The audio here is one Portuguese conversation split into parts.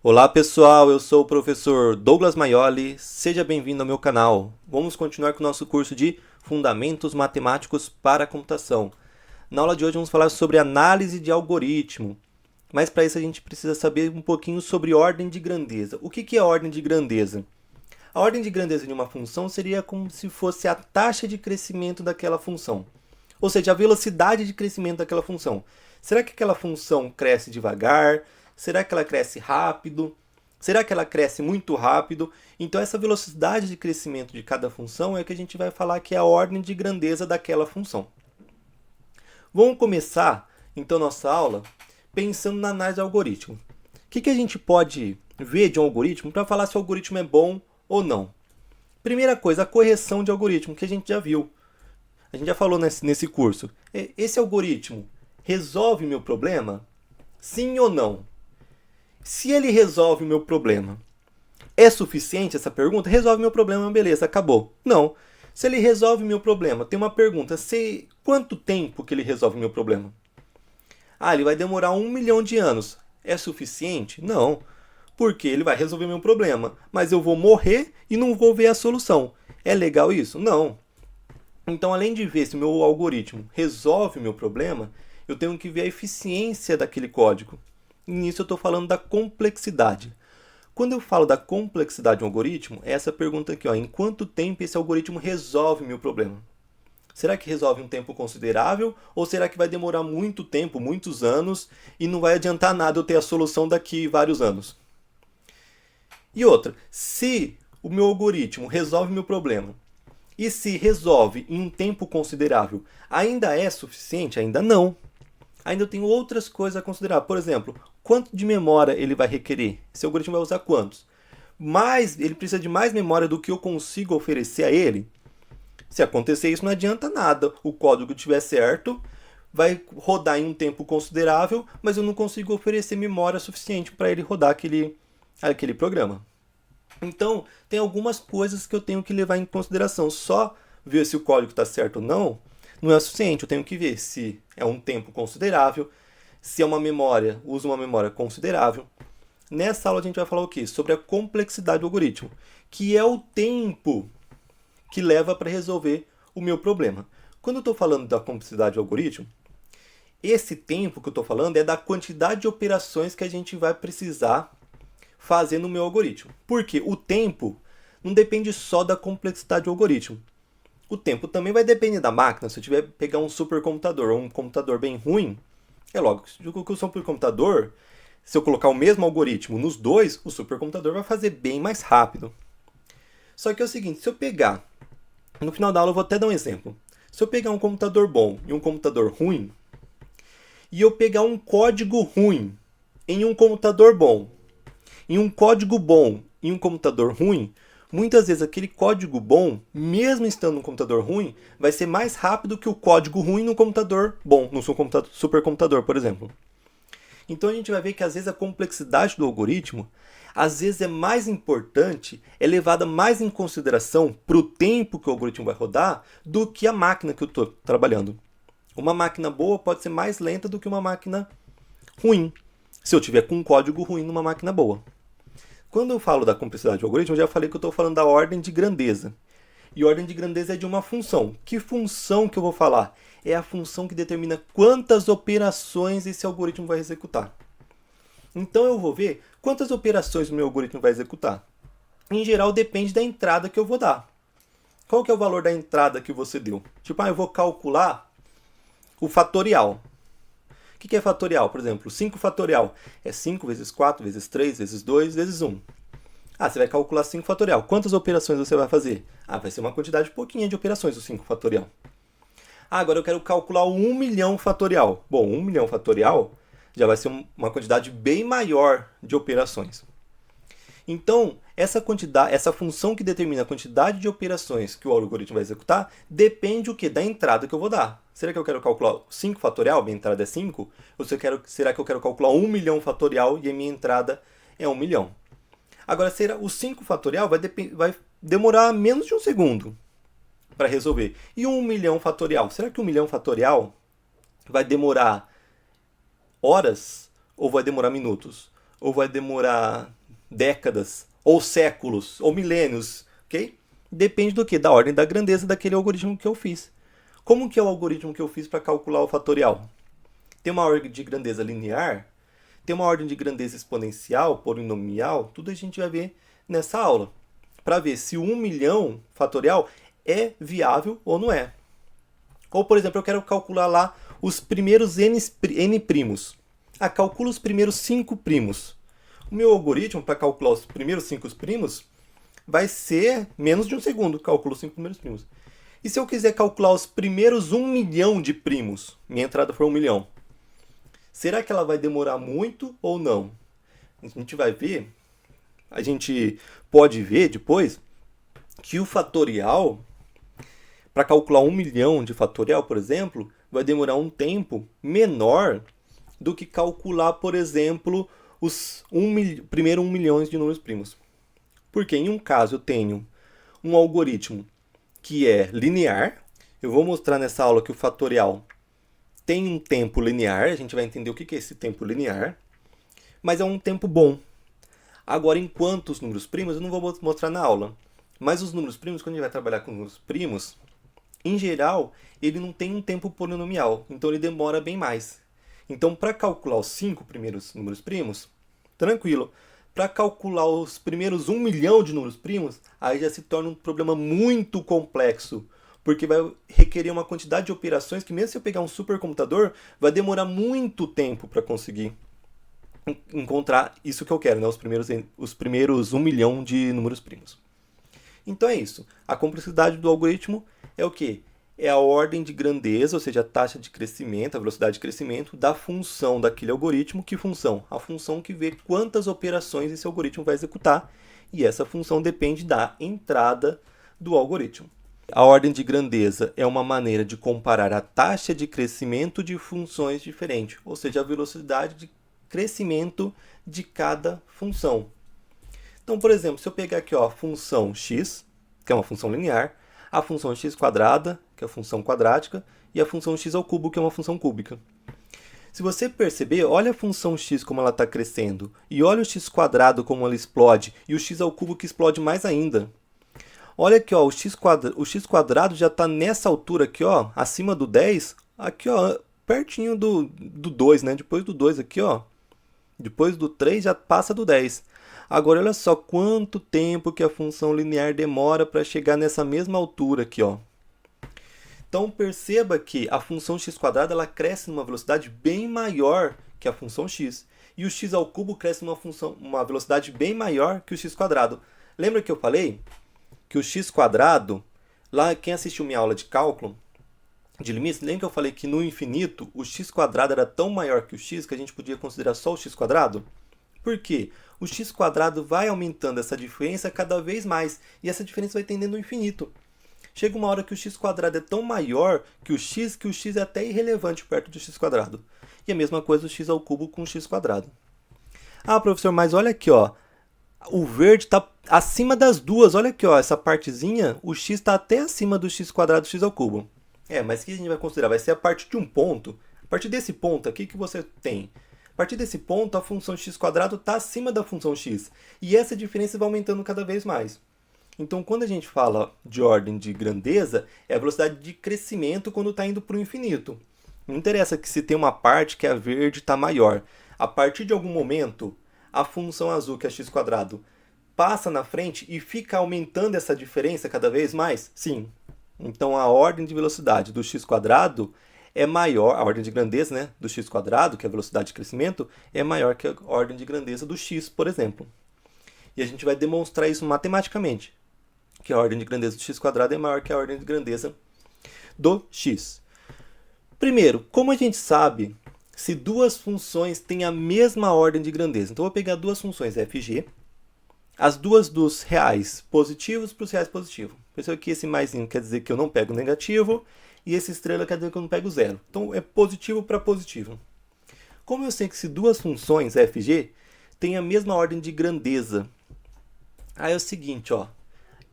Olá pessoal, eu sou o professor Douglas Maioli, seja bem-vindo ao meu canal. Vamos continuar com o nosso curso de Fundamentos Matemáticos para a Computação. Na aula de hoje vamos falar sobre análise de algoritmo, mas para isso a gente precisa saber um pouquinho sobre ordem de grandeza. O que é ordem de grandeza? A ordem de grandeza de uma função seria como se fosse a taxa de crescimento daquela função, ou seja, a velocidade de crescimento daquela função. Será que aquela função cresce devagar? Será que ela cresce rápido? Será que ela cresce muito rápido? Então, essa velocidade de crescimento de cada função é o que a gente vai falar que é a ordem de grandeza daquela função. Vamos começar, então, nossa aula pensando na análise do algoritmo. O que a gente pode ver de um algoritmo para falar se o algoritmo é bom ou não? Primeira coisa, a correção de algoritmo, que a gente já viu. A gente já falou nesse curso. Esse algoritmo resolve meu problema? Sim ou não? Se ele resolve o meu problema, é suficiente essa pergunta? Resolve meu problema, beleza, acabou. Não. Se ele resolve meu problema, tem uma pergunta: quanto tempo que ele resolve meu problema? Ah, ele vai demorar 1 milhão de anos. É suficiente? Não. Porque ele vai resolver meu problema, mas eu vou morrer e não vou ver a solução. É legal isso? Não. Então, além de ver se o meu algoritmo resolve o meu problema, eu tenho que ver a eficiência daquele código. E nisso eu estou falando da complexidade. Quando eu falo da complexidade de um algoritmo, é essa pergunta aqui, ó, em quanto tempo esse algoritmo resolve o meu problema? Será que resolve um tempo considerável ou será que vai demorar muito tempo, muitos anos, e não vai adiantar nada eu ter a solução daqui vários anos? E outra, se o meu algoritmo resolve o meu problema, e se resolve em um tempo considerável, ainda é suficiente? Ainda não. Ainda eu tenho outras coisas a considerar. Por exemplo, quanto de memória ele vai requerer? Esse algoritmo vai usar quantos? Mas ele precisa de mais memória do que eu consigo oferecer a ele? Se acontecer isso, não adianta nada. O código estiver certo, vai rodar em um tempo considerável, mas eu não consigo oferecer memória suficiente para ele rodar aquele programa. Então, tem algumas coisas que eu tenho que levar em consideração. Só ver se o código está certo ou não é suficiente. Eu tenho que ver se é um tempo considerável, se é uma memória, usa uma memória considerável. Nessa aula a gente vai falar o quê? Sobre a complexidade do algoritmo, que é o tempo que leva para resolver o meu problema. Quando eu estou falando da complexidade do algoritmo, esse tempo que eu estou falando é da quantidade de operações que a gente vai precisar fazer no meu algoritmo. Porque o tempo não depende só da complexidade do algoritmo. O tempo também vai depender da máquina. Se eu tiver pegar um supercomputador ou um computador bem ruim, é lógico que o supercomputador, se eu colocar o mesmo algoritmo nos dois, o supercomputador vai fazer bem mais rápido. Só que é o seguinte, se eu pegar, no final da aula eu vou até dar um exemplo. Se eu pegar um computador bom e um computador ruim, e eu pegar um código ruim em um computador bom, e um código bom em um computador ruim, muitas vezes aquele código bom, mesmo estando num computador ruim, vai ser mais rápido que o código ruim no computador bom, no supercomputador, por exemplo. Então a gente vai ver que às vezes a complexidade do algoritmo, às vezes é mais importante, é levada mais em consideração para o tempo que o algoritmo vai rodar do que a máquina que eu estou trabalhando. Uma máquina boa pode ser mais lenta do que uma máquina ruim, se eu tiver com um código ruim numa máquina boa. Quando eu falo da complexidade do algoritmo, eu já falei que eu estou falando da ordem de grandeza. E ordem de grandeza é de uma função. Que função que eu vou falar? É a função que determina quantas operações esse algoritmo vai executar. Então eu vou ver quantas operações o meu algoritmo vai executar. Em geral, depende da entrada que eu vou dar. Qual que é o valor da entrada que você deu? Tipo, eu vou calcular o fatorial. O que é fatorial? Por exemplo, 5 fatorial é 5 vezes 4 vezes 3 vezes 2 vezes 1. Ah, você vai calcular 5 fatorial. Quantas operações você vai fazer? Ah, vai ser uma quantidade pouquinha de operações o 5 fatorial. Ah, agora eu quero calcular o 1 milhão fatorial. Bom, 1 milhão fatorial já vai ser uma quantidade bem maior de operações. Então, essa função que determina a quantidade de operações que o algoritmo vai executar, depende o quê? Da entrada que eu vou dar. Será que eu quero calcular 5 fatorial, minha entrada é 5? Ou será que eu quero calcular 1 milhão fatorial e a minha entrada é 1 milhão? Agora, o 5 fatorial vai demorar menos de um segundo para resolver. E 1 milhão fatorial? Será que 1 milhão fatorial vai demorar horas ou vai demorar minutos? ou vai demorar décadas, ou séculos, ou milênios, ok? Depende do que? Da ordem da grandeza daquele algoritmo que eu fiz. Como que é o algoritmo que eu fiz para calcular o fatorial? Tem uma ordem de grandeza linear, tem uma ordem de grandeza exponencial, polinomial, tudo a gente vai ver nessa aula, para ver se o 1 milhão fatorial é viável ou não é. Ou, por exemplo, eu quero calcular lá os primeiros n primos. Calcula os primeiros 5 primos. O meu algoritmo para calcular os primeiros 5 primos vai ser menos de um segundo, calculo os 5 primeiros primos. E se eu quiser calcular os primeiros 1 milhão de primos, minha entrada for 1 milhão, será que ela vai demorar muito ou não? A gente vai ver, a gente pode ver depois que o fatorial, para calcular 1 milhão de fatorial, por exemplo, vai demorar um tempo menor do que calcular, por exemplo, os primeiro 1 milhão de números primos. Porque em um caso eu tenho um algoritmo que é linear. Eu vou mostrar nessa aula que o fatorial tem um tempo linear. A gente vai entender o que é esse tempo linear. Mas é um tempo bom. Agora, enquanto os números primos, eu não vou mostrar na aula. Mas os números primos, quando a gente vai trabalhar com números primos, em geral, ele não tem um tempo polinomial. Então, ele demora bem mais. Então, para calcular os 5 primeiros números primos, tranquilo. Para calcular os primeiros 1 milhão de números primos, aí já se torna um problema muito complexo, porque vai requerer uma quantidade de operações que, mesmo se eu pegar um supercomputador, vai demorar muito tempo para conseguir encontrar isso que eu quero, né? Os primeiros 1 milhão de números primos. Então é isso. A complexidade do algoritmo é o quê? É a ordem de grandeza, ou seja, a taxa de crescimento, a velocidade de crescimento da função daquele algoritmo. Que função? A função que vê quantas operações esse algoritmo vai executar. E essa função depende da entrada do algoritmo. A ordem de grandeza é uma maneira de comparar a taxa de crescimento de funções diferentes, ou seja, a velocidade de crescimento de cada função. Então, por exemplo, se eu pegar aqui a função x, que é uma função linear, a função x quadrada, que é a função quadrática, e a função x ao cubo, que é uma função cúbica. Se você perceber, olha a função x como ela está crescendo, e olha o x quadrado como ela explode, e o x ao cubo que explode mais ainda. Olha aqui, o x quadrado já está nessa altura aqui, acima do 10, aqui, pertinho do 2, né? Depois do 2 aqui, depois do 3 já passa do 10. Agora, olha só quanto tempo que a função linear demora para chegar nessa mesma altura aqui, Então, perceba que a função x quadrada ela cresce numa velocidade bem maior que a função x. E o x ao cubo cresce numa velocidade bem maior que o x quadrado. Lembra que eu falei que o x quadrado, lá quem assistiu minha aula de cálculo de limites, lembra que eu falei que no infinito o x quadrado era tão maior que o x que a gente podia considerar só o x quadrado? Por quê? O x quadrado vai aumentando essa diferença cada vez mais, e essa diferença vai tendendo ao infinito. Chega uma hora que o x quadrado é tão maior que o x é até irrelevante perto do x quadrado. E a mesma coisa o x ao cubo com o x quadrado. Professor, mas olha aqui, o verde está acima das duas. Olha aqui, essa partezinha, o x está até acima do x quadrado do x ao cubo. Mas o que a gente vai considerar? Vai ser a partir de um ponto. A partir desse ponto aqui que você tem. A partir desse ponto, a função x quadrado está acima da função x. E essa diferença vai aumentando cada vez mais. Então, quando a gente fala de ordem de grandeza, é a velocidade de crescimento quando está indo para o infinito. Não interessa que se tem uma parte que a verde está maior. A partir de algum momento, a função azul, que é x quadrado, passa na frente e fica aumentando essa diferença cada vez mais? Sim. Então, a ordem de velocidade do x quadrado é maior, a ordem de grandeza, né, do x quadrado, que é a velocidade de crescimento, é maior que a ordem de grandeza do x, por exemplo. E a gente vai demonstrar isso matematicamente, que a ordem de grandeza do x quadrado é maior que a ordem de grandeza do x. Primeiro, como a gente sabe se duas funções têm a mesma ordem de grandeza? Então, eu vou pegar duas funções fg, as duas dos reais positivos para os reais positivos. Perceba que esse maisinho quer dizer que eu não pego negativo, e esse estrela quer dizer que eu não pego zero. Então, é positivo para positivo. Como eu sei que se duas funções fg têm a mesma ordem de grandeza, aí é o seguinte,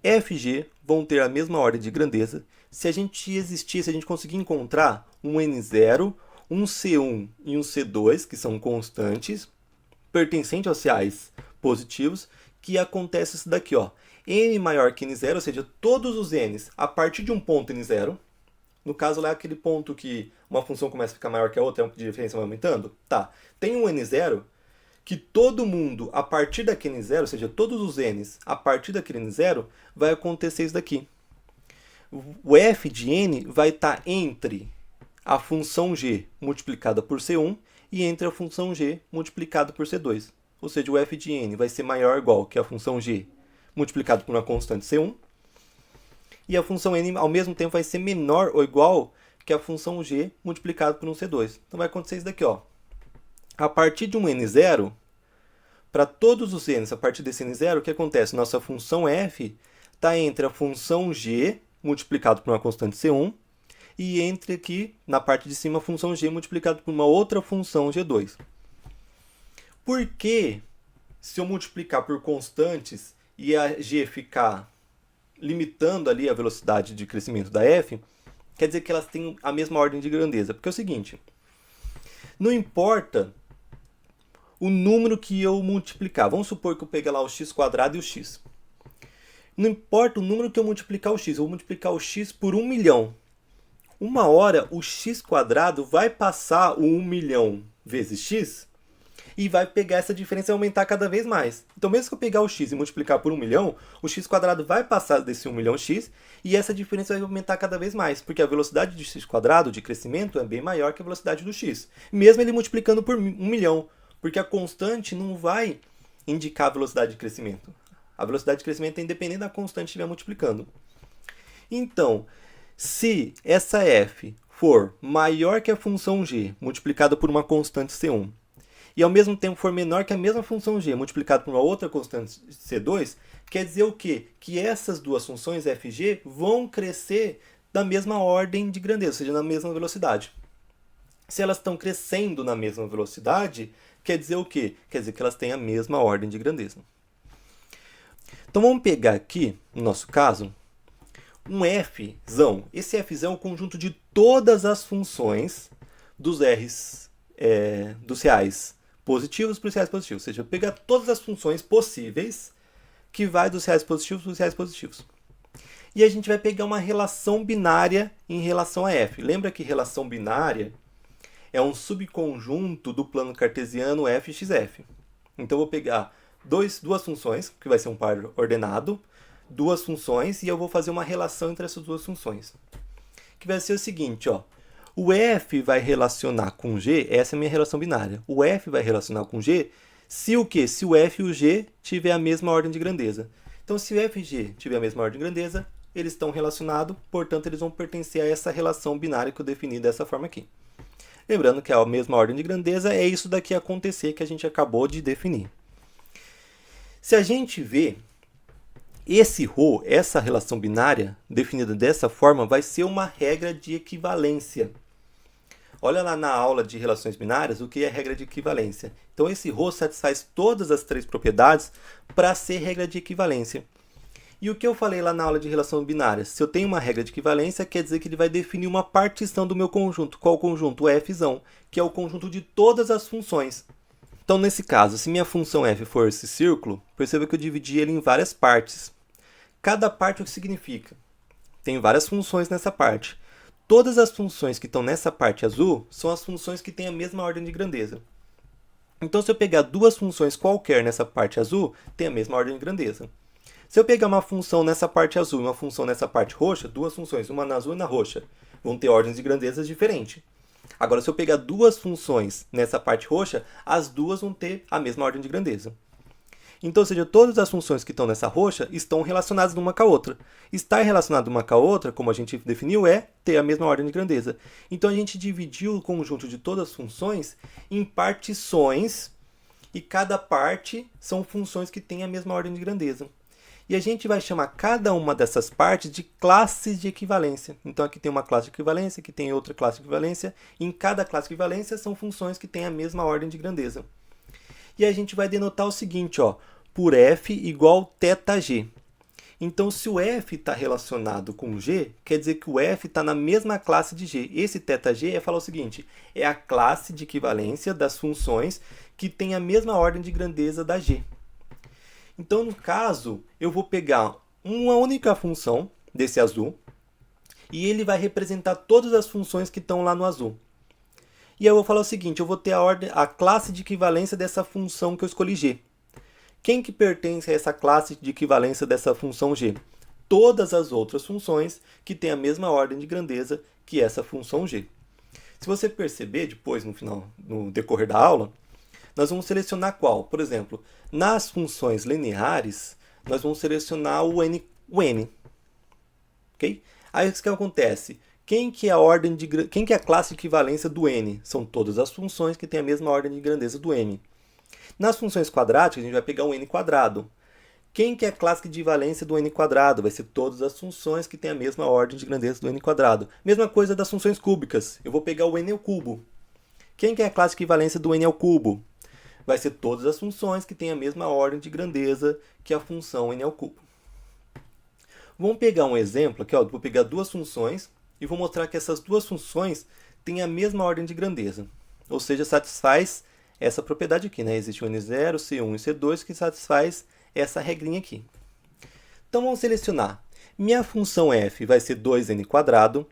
fg vão ter a mesma ordem de grandeza se a gente conseguir encontrar um n0, um c1 e um c2, que são constantes, pertencente aos reais positivos, que acontece isso daqui, ó. N maior que N0, ou seja, todos os N's a partir de um ponto N0. No caso lá é aquele ponto que uma função começa a ficar maior que a outra, a diferença vai aumentando. Tá, tem um N0 que todo mundo, a partir daquele N0, ou seja, todos os N's a partir daquele N0, vai acontecer isso daqui. O f de n vai estar entre a função g multiplicada por C1 e entre a função g multiplicada por C2. Ou seja, o f de n vai ser maior ou igual que a função g multiplicado por uma constante C1. E a função n, ao mesmo tempo, vai ser menor ou igual que a função g multiplicado por um C2. Então, vai acontecer isso daqui, ó. A partir de um n0, para todos os n's a partir desse n0, o que acontece? Nossa função f está entre a função g multiplicado por uma constante C1 e entre aqui, na parte de cima, a função g multiplicado por uma outra função G2. Por que, se eu multiplicar por constantes e a g ficar limitando ali a velocidade de crescimento da f, quer dizer que elas têm a mesma ordem de grandeza? Porque é o seguinte, não importa o número que eu multiplicar. Vamos supor que eu pegue lá o x² e o x. Não importa o número que eu multiplicar o x, eu vou multiplicar o x por 1 milhão. Uma hora o x² vai passar o 1 milhão vezes x e vai pegar essa diferença e aumentar cada vez mais. Então, mesmo que eu pegar o x e multiplicar por 1 milhão, o x² vai passar desse 1 milhão x e essa diferença vai aumentar cada vez mais, porque a velocidade de x² de crescimento é bem maior que a velocidade do x, mesmo ele multiplicando por 1 milhão, porque a constante não vai indicar a velocidade de crescimento. A velocidade de crescimento é independente da constante que estiver multiplicando. Então, se essa f for maior que a função g multiplicada por uma constante C1 e ao mesmo tempo for menor que a mesma função g multiplicada por uma outra constante C2, quer dizer o quê? Que essas duas funções f e g vão crescer da mesma ordem de grandeza, ou seja, na mesma velocidade. Se elas estão crescendo na mesma velocidade, quer dizer o quê? Quer dizer que elas têm a mesma ordem de grandeza. Então vamos pegar aqui, no nosso caso, um fzão. Esse fzão é o conjunto de todas as funções dos r's, dos reais positivos para os reais positivos. Ou seja, eu pegar todas as funções possíveis que vai dos reais positivos para os reais positivos. E a gente vai pegar uma relação binária em relação a f. Lembra que relação binária é um subconjunto do plano cartesiano f e xf. Então, eu vou pegar duas funções, que vai ser um par ordenado, duas funções, e eu vou fazer uma relação entre essas duas funções. Que vai ser o seguinte, ó. O f vai relacionar com g, essa é a minha relação binária. O f vai relacionar com g se o quê? Se o f e o g tiver a mesma ordem de grandeza. Então, se o f e g tiver a mesma ordem de grandeza, eles estão relacionados, portanto, eles vão pertencer a essa relação binária que eu defini dessa forma aqui. Lembrando que a mesma ordem de grandeza é isso daqui acontecer que a gente acabou de definir. Se a gente vê esse ρ, essa relação binária definida dessa forma, vai ser uma regra de equivalência. Olha lá na aula de relações binárias o que é regra de equivalência. Então, esse ρ satisfaz todas as três propriedades para ser regra de equivalência. E o que eu falei lá na aula de relação binária? Se eu tenho uma regra de equivalência, quer dizer que ele vai definir uma partição do meu conjunto. Qual conjunto? O fzão, que é o conjunto de todas as funções. Então, nesse caso, se minha função f for esse círculo, perceba que eu dividi ele em várias partes. Cada parte o que significa? Tem várias funções nessa parte. Todas as funções que estão nessa parte azul são as funções que têm a mesma ordem de grandeza. Então, se eu pegar duas funções qualquer nessa parte azul, tem a mesma ordem de grandeza. Se eu pegar uma função nessa parte azul e uma função nessa parte roxa, duas funções, uma na azul e na roxa, vão ter ordens de grandezas diferentes. Agora, se eu pegar duas funções nessa parte roxa, as duas vão ter a mesma ordem de grandeza. Então, ou seja, todas as funções que estão nessa roxa estão relacionadas uma com a outra. Estar relacionado uma com a outra, como a gente definiu, é ter a mesma ordem de grandeza. Então, a gente dividiu o conjunto de todas as funções em partições, e cada parte são funções que têm a mesma ordem de grandeza. E a gente vai chamar cada uma dessas partes de classes de equivalência. Então, aqui tem uma classe de equivalência, aqui tem outra classe de equivalência. E em cada classe de equivalência são funções que têm a mesma ordem de grandeza. E a gente vai denotar o seguinte, ó, por f igual θg. Então, se o f está relacionado com g, quer dizer que o f está na mesma classe de g. Esse θg é falar o seguinte, é a classe de equivalência das funções que tem a mesma ordem de grandeza da g. Então, no caso, eu vou pegar uma única função desse azul e ele vai representar todas as funções que estão lá no azul. E aí eu vou falar o seguinte, eu vou ter a classe de equivalência dessa função que eu escolhi g. Quem que pertence a essa classe de equivalência dessa função g? Todas as outras funções que têm a mesma ordem de grandeza que essa função g. Se você perceber depois, no decorrer da aula, nós vamos selecionar qual? Por exemplo, nas funções lineares, nós vamos selecionar o n. Okay? Aí o que acontece? Quem que é a classe de equivalência do n? São todas as funções que têm a mesma ordem de grandeza do n. Nas funções quadráticas, a gente vai pegar o n quadrado. Quem que é a classe de equivalência do n quadrado? Vai ser todas as funções que têm a mesma ordem de grandeza do n quadrado. Mesma coisa das funções cúbicas. Eu vou pegar o n ao cubo. Quem que é a classe de equivalência do n ao cubo? Vai ser todas as funções que têm a mesma ordem de grandeza que a função n ao cubo. Vamos pegar um exemplo aqui, ó. Vou pegar duas funções e vou mostrar que essas duas funções têm a mesma ordem de grandeza. Ou seja, satisfaz essa propriedade aqui, né? Existe o n0, c1 e c2 que satisfaz essa regrinha aqui. Então vamos selecionar. Minha função f vai ser 2n²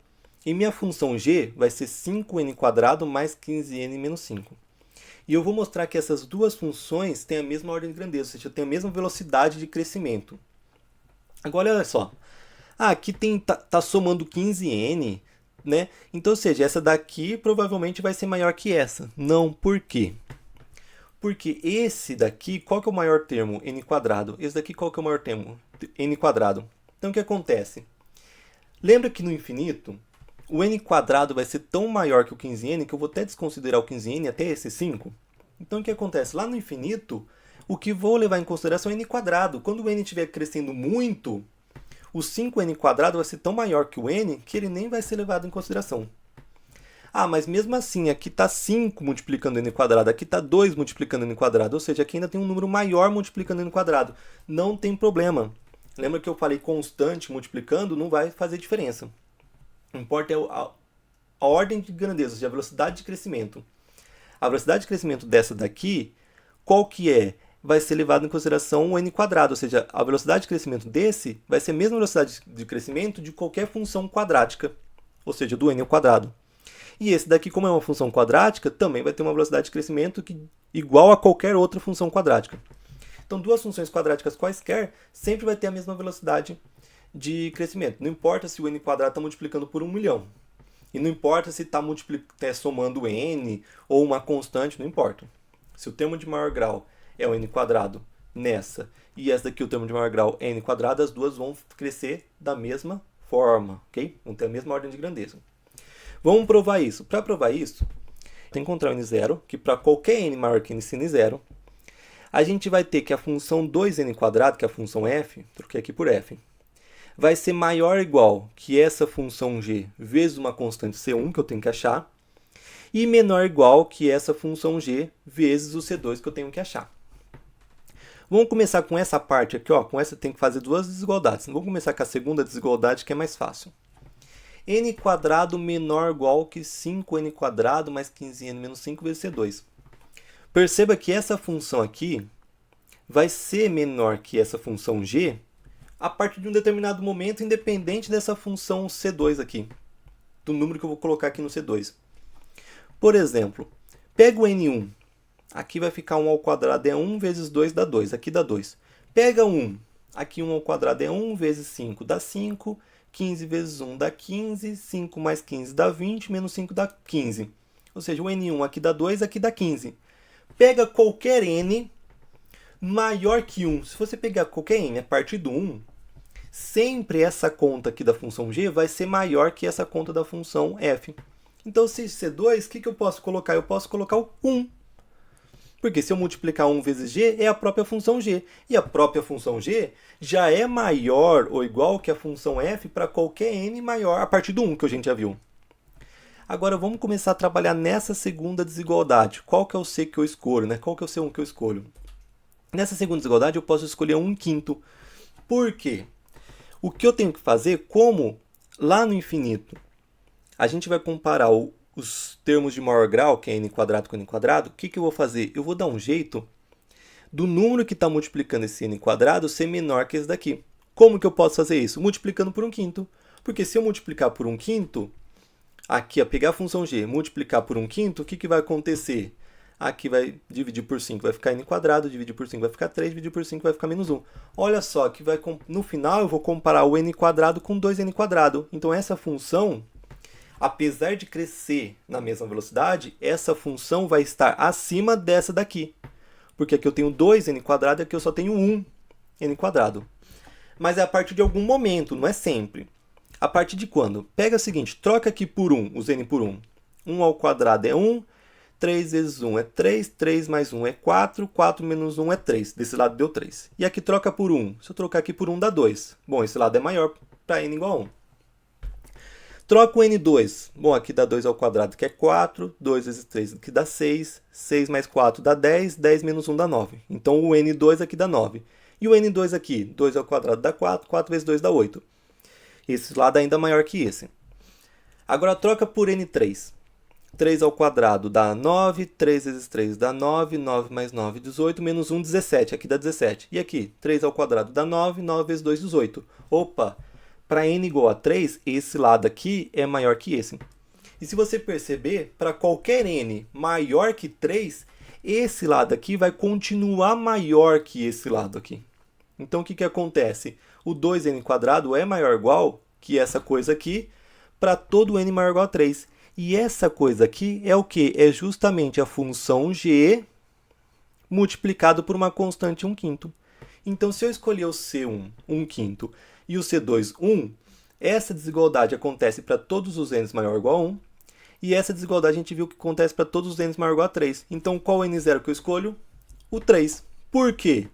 e minha função g vai ser 5n² mais 15n menos 5. E eu vou mostrar que essas duas funções têm a mesma ordem de grandeza, ou seja, têm a mesma velocidade de crescimento. Agora, olha só. Aqui tá somando 15n, né? Então, ou seja, essa daqui provavelmente vai ser maior que essa. Não, por quê? Porque esse daqui, qual que é o maior termo? n². Esse daqui, qual que é o maior termo? n². Então, o que acontece? Lembra que no infinito, o n² vai ser tão maior que o 15n que eu vou até desconsiderar o 15n até esse 5. Então, o que acontece? Lá no infinito, o que vou levar em consideração é n². Quando o n estiver crescendo muito, o 5n² vai ser tão maior que o n que ele nem vai ser levado em consideração. Ah, mas mesmo assim, aqui está 5 multiplicando n², aqui está 2 multiplicando n², ou seja, aqui ainda tem um número maior multiplicando n². Não tem problema. Lembra que eu falei constante multiplicando, não vai fazer diferença. O que importa é a ordem de grandeza, ou seja, a velocidade de crescimento. A velocidade de crescimento dessa daqui, qual que é? Vai ser levado em consideração o n², ou seja, a velocidade de crescimento desse vai ser a mesma velocidade de crescimento de qualquer função quadrática, ou seja, do n². E esse daqui, como é uma função quadrática, também vai ter uma velocidade de crescimento igual a qualquer outra função quadrática. Então, duas funções quadráticas quaisquer sempre vai ter a mesma velocidade de crescimento. Não importa se o n² está multiplicando por 1 milhão. E não importa se está somando n ou uma constante, não importa. Se o termo de maior grau é o n² nessa e essa daqui o termo de maior grau é n², as duas vão crescer da mesma forma, ok? Vão ter a mesma ordem de grandeza. Vamos provar isso. Para provar isso, tem que encontrar o n0, que para qualquer n maior que esse n0, a gente vai ter que a função 2n², que é a função f, troquei aqui por f, vai ser maior ou igual que essa função g vezes uma constante c1, que eu tenho que achar, e menor ou igual que essa função g vezes o c2, que eu tenho que achar. Vamos começar com essa parte aqui, ó. Com essa tem que fazer duas desigualdades. Vamos começar com a segunda desigualdade, que é mais fácil. n² menor ou igual que 5n² mais 15n menos 5 vezes c2. Perceba que essa função aqui vai ser menor que essa função g a partir de um determinado momento, independente dessa função c2 aqui, do número que eu vou colocar aqui no c2. Por exemplo, pega o n1. Aqui vai ficar 1 ao quadrado é 1 vezes 2 dá 2. Aqui dá 2. Pega 1. Aqui 1 ao quadrado é 1 vezes 5 dá 5. 15 vezes 1 dá 15. 5 mais 15 dá 20. Menos 5 dá 15. Ou seja, o n1 aqui dá 2, aqui dá 15. Pega qualquer n maior que 1. Se você pegar qualquer n a partir do 1, sempre essa conta aqui da função g vai ser maior que essa conta da função f. Então, se C2, o que eu posso colocar? Eu posso colocar o 1. Porque se eu multiplicar 1 vezes g, é a própria função g. E a própria função g já é maior ou igual que a função f para qualquer n maior a partir do 1, que a gente já viu. Agora, vamos começar a trabalhar nessa segunda desigualdade. Qual que é o c que eu escolho, né? Qual que é o c1 que eu escolho? Nessa segunda desigualdade, eu posso escolher 1/5. Por quê? O que eu tenho que fazer, como lá no infinito a gente vai comparar os termos de maior grau, que é n quadrado com n quadrado, o que eu vou fazer? Eu vou dar um jeito do número que está multiplicando esse n quadrado ser menor que esse daqui. Como que eu posso fazer isso? Multiplicando por 1/5. Porque se eu multiplicar por 1/5, aqui, pegar a função g, multiplicar por 1/5, o que vai acontecer? Aqui vai dividir por 5, vai ficar n quadrado, dividir por 5 vai ficar 3, dividir por 5 vai ficar menos 1. Olha só, que no final eu vou comparar o n quadrado com 2n quadrado. Então essa função, apesar de crescer na mesma velocidade, essa função vai estar acima dessa daqui. Porque aqui eu tenho 2n quadrado e aqui eu só tenho 1n quadrado. Mas é a partir de algum momento, não é sempre. A partir de quando? Pega o seguinte, troca aqui por 1, os n por 1. 1 ao quadrado é 1, 3 vezes 1 é 3, 3 mais 1 é 4, 4 menos 1 é 3. Desse lado deu 3. E aqui troca por 1. Se eu trocar aqui por 1 dá 2. Bom, esse lado é maior para n igual a 1. Troca o n2. Bom, aqui dá 2 ao quadrado, que é 4. 2 vezes 3, que dá 6. 6 mais 4 dá 10. 10 menos 1 dá 9. Então, o n2 aqui dá 9. E o n2 aqui? 2 ao quadrado dá 4. 4 vezes 2 dá 8. Esse lado é ainda maior que esse. Agora, troca por n3. 3 ao quadrado dá 9. 3 vezes 3 dá 9. 9 mais 9, 18. Menos 1, 17. Aqui dá 17. E aqui? 3 ao quadrado dá 9. 9 vezes 2, 18. Opa! Para n igual a 3, esse lado aqui é maior que esse. E se você perceber, para qualquer n maior que 3, esse lado aqui vai continuar maior que esse lado aqui. Então, o que acontece? O 2n quadrado é maior ou igual que essa coisa aqui para todo n maior ou igual a 3. E essa coisa aqui é o quê? É justamente a função g multiplicado por uma constante 1/5. Então, se eu escolher o C1, 1/5, e o C2, 1, essa desigualdade acontece para todos os n's maior ou igual a 1, e essa desigualdade a gente viu que acontece para todos os n's maior ou igual a 3. Então, qual o n0 que eu escolho? O 3. Por quê?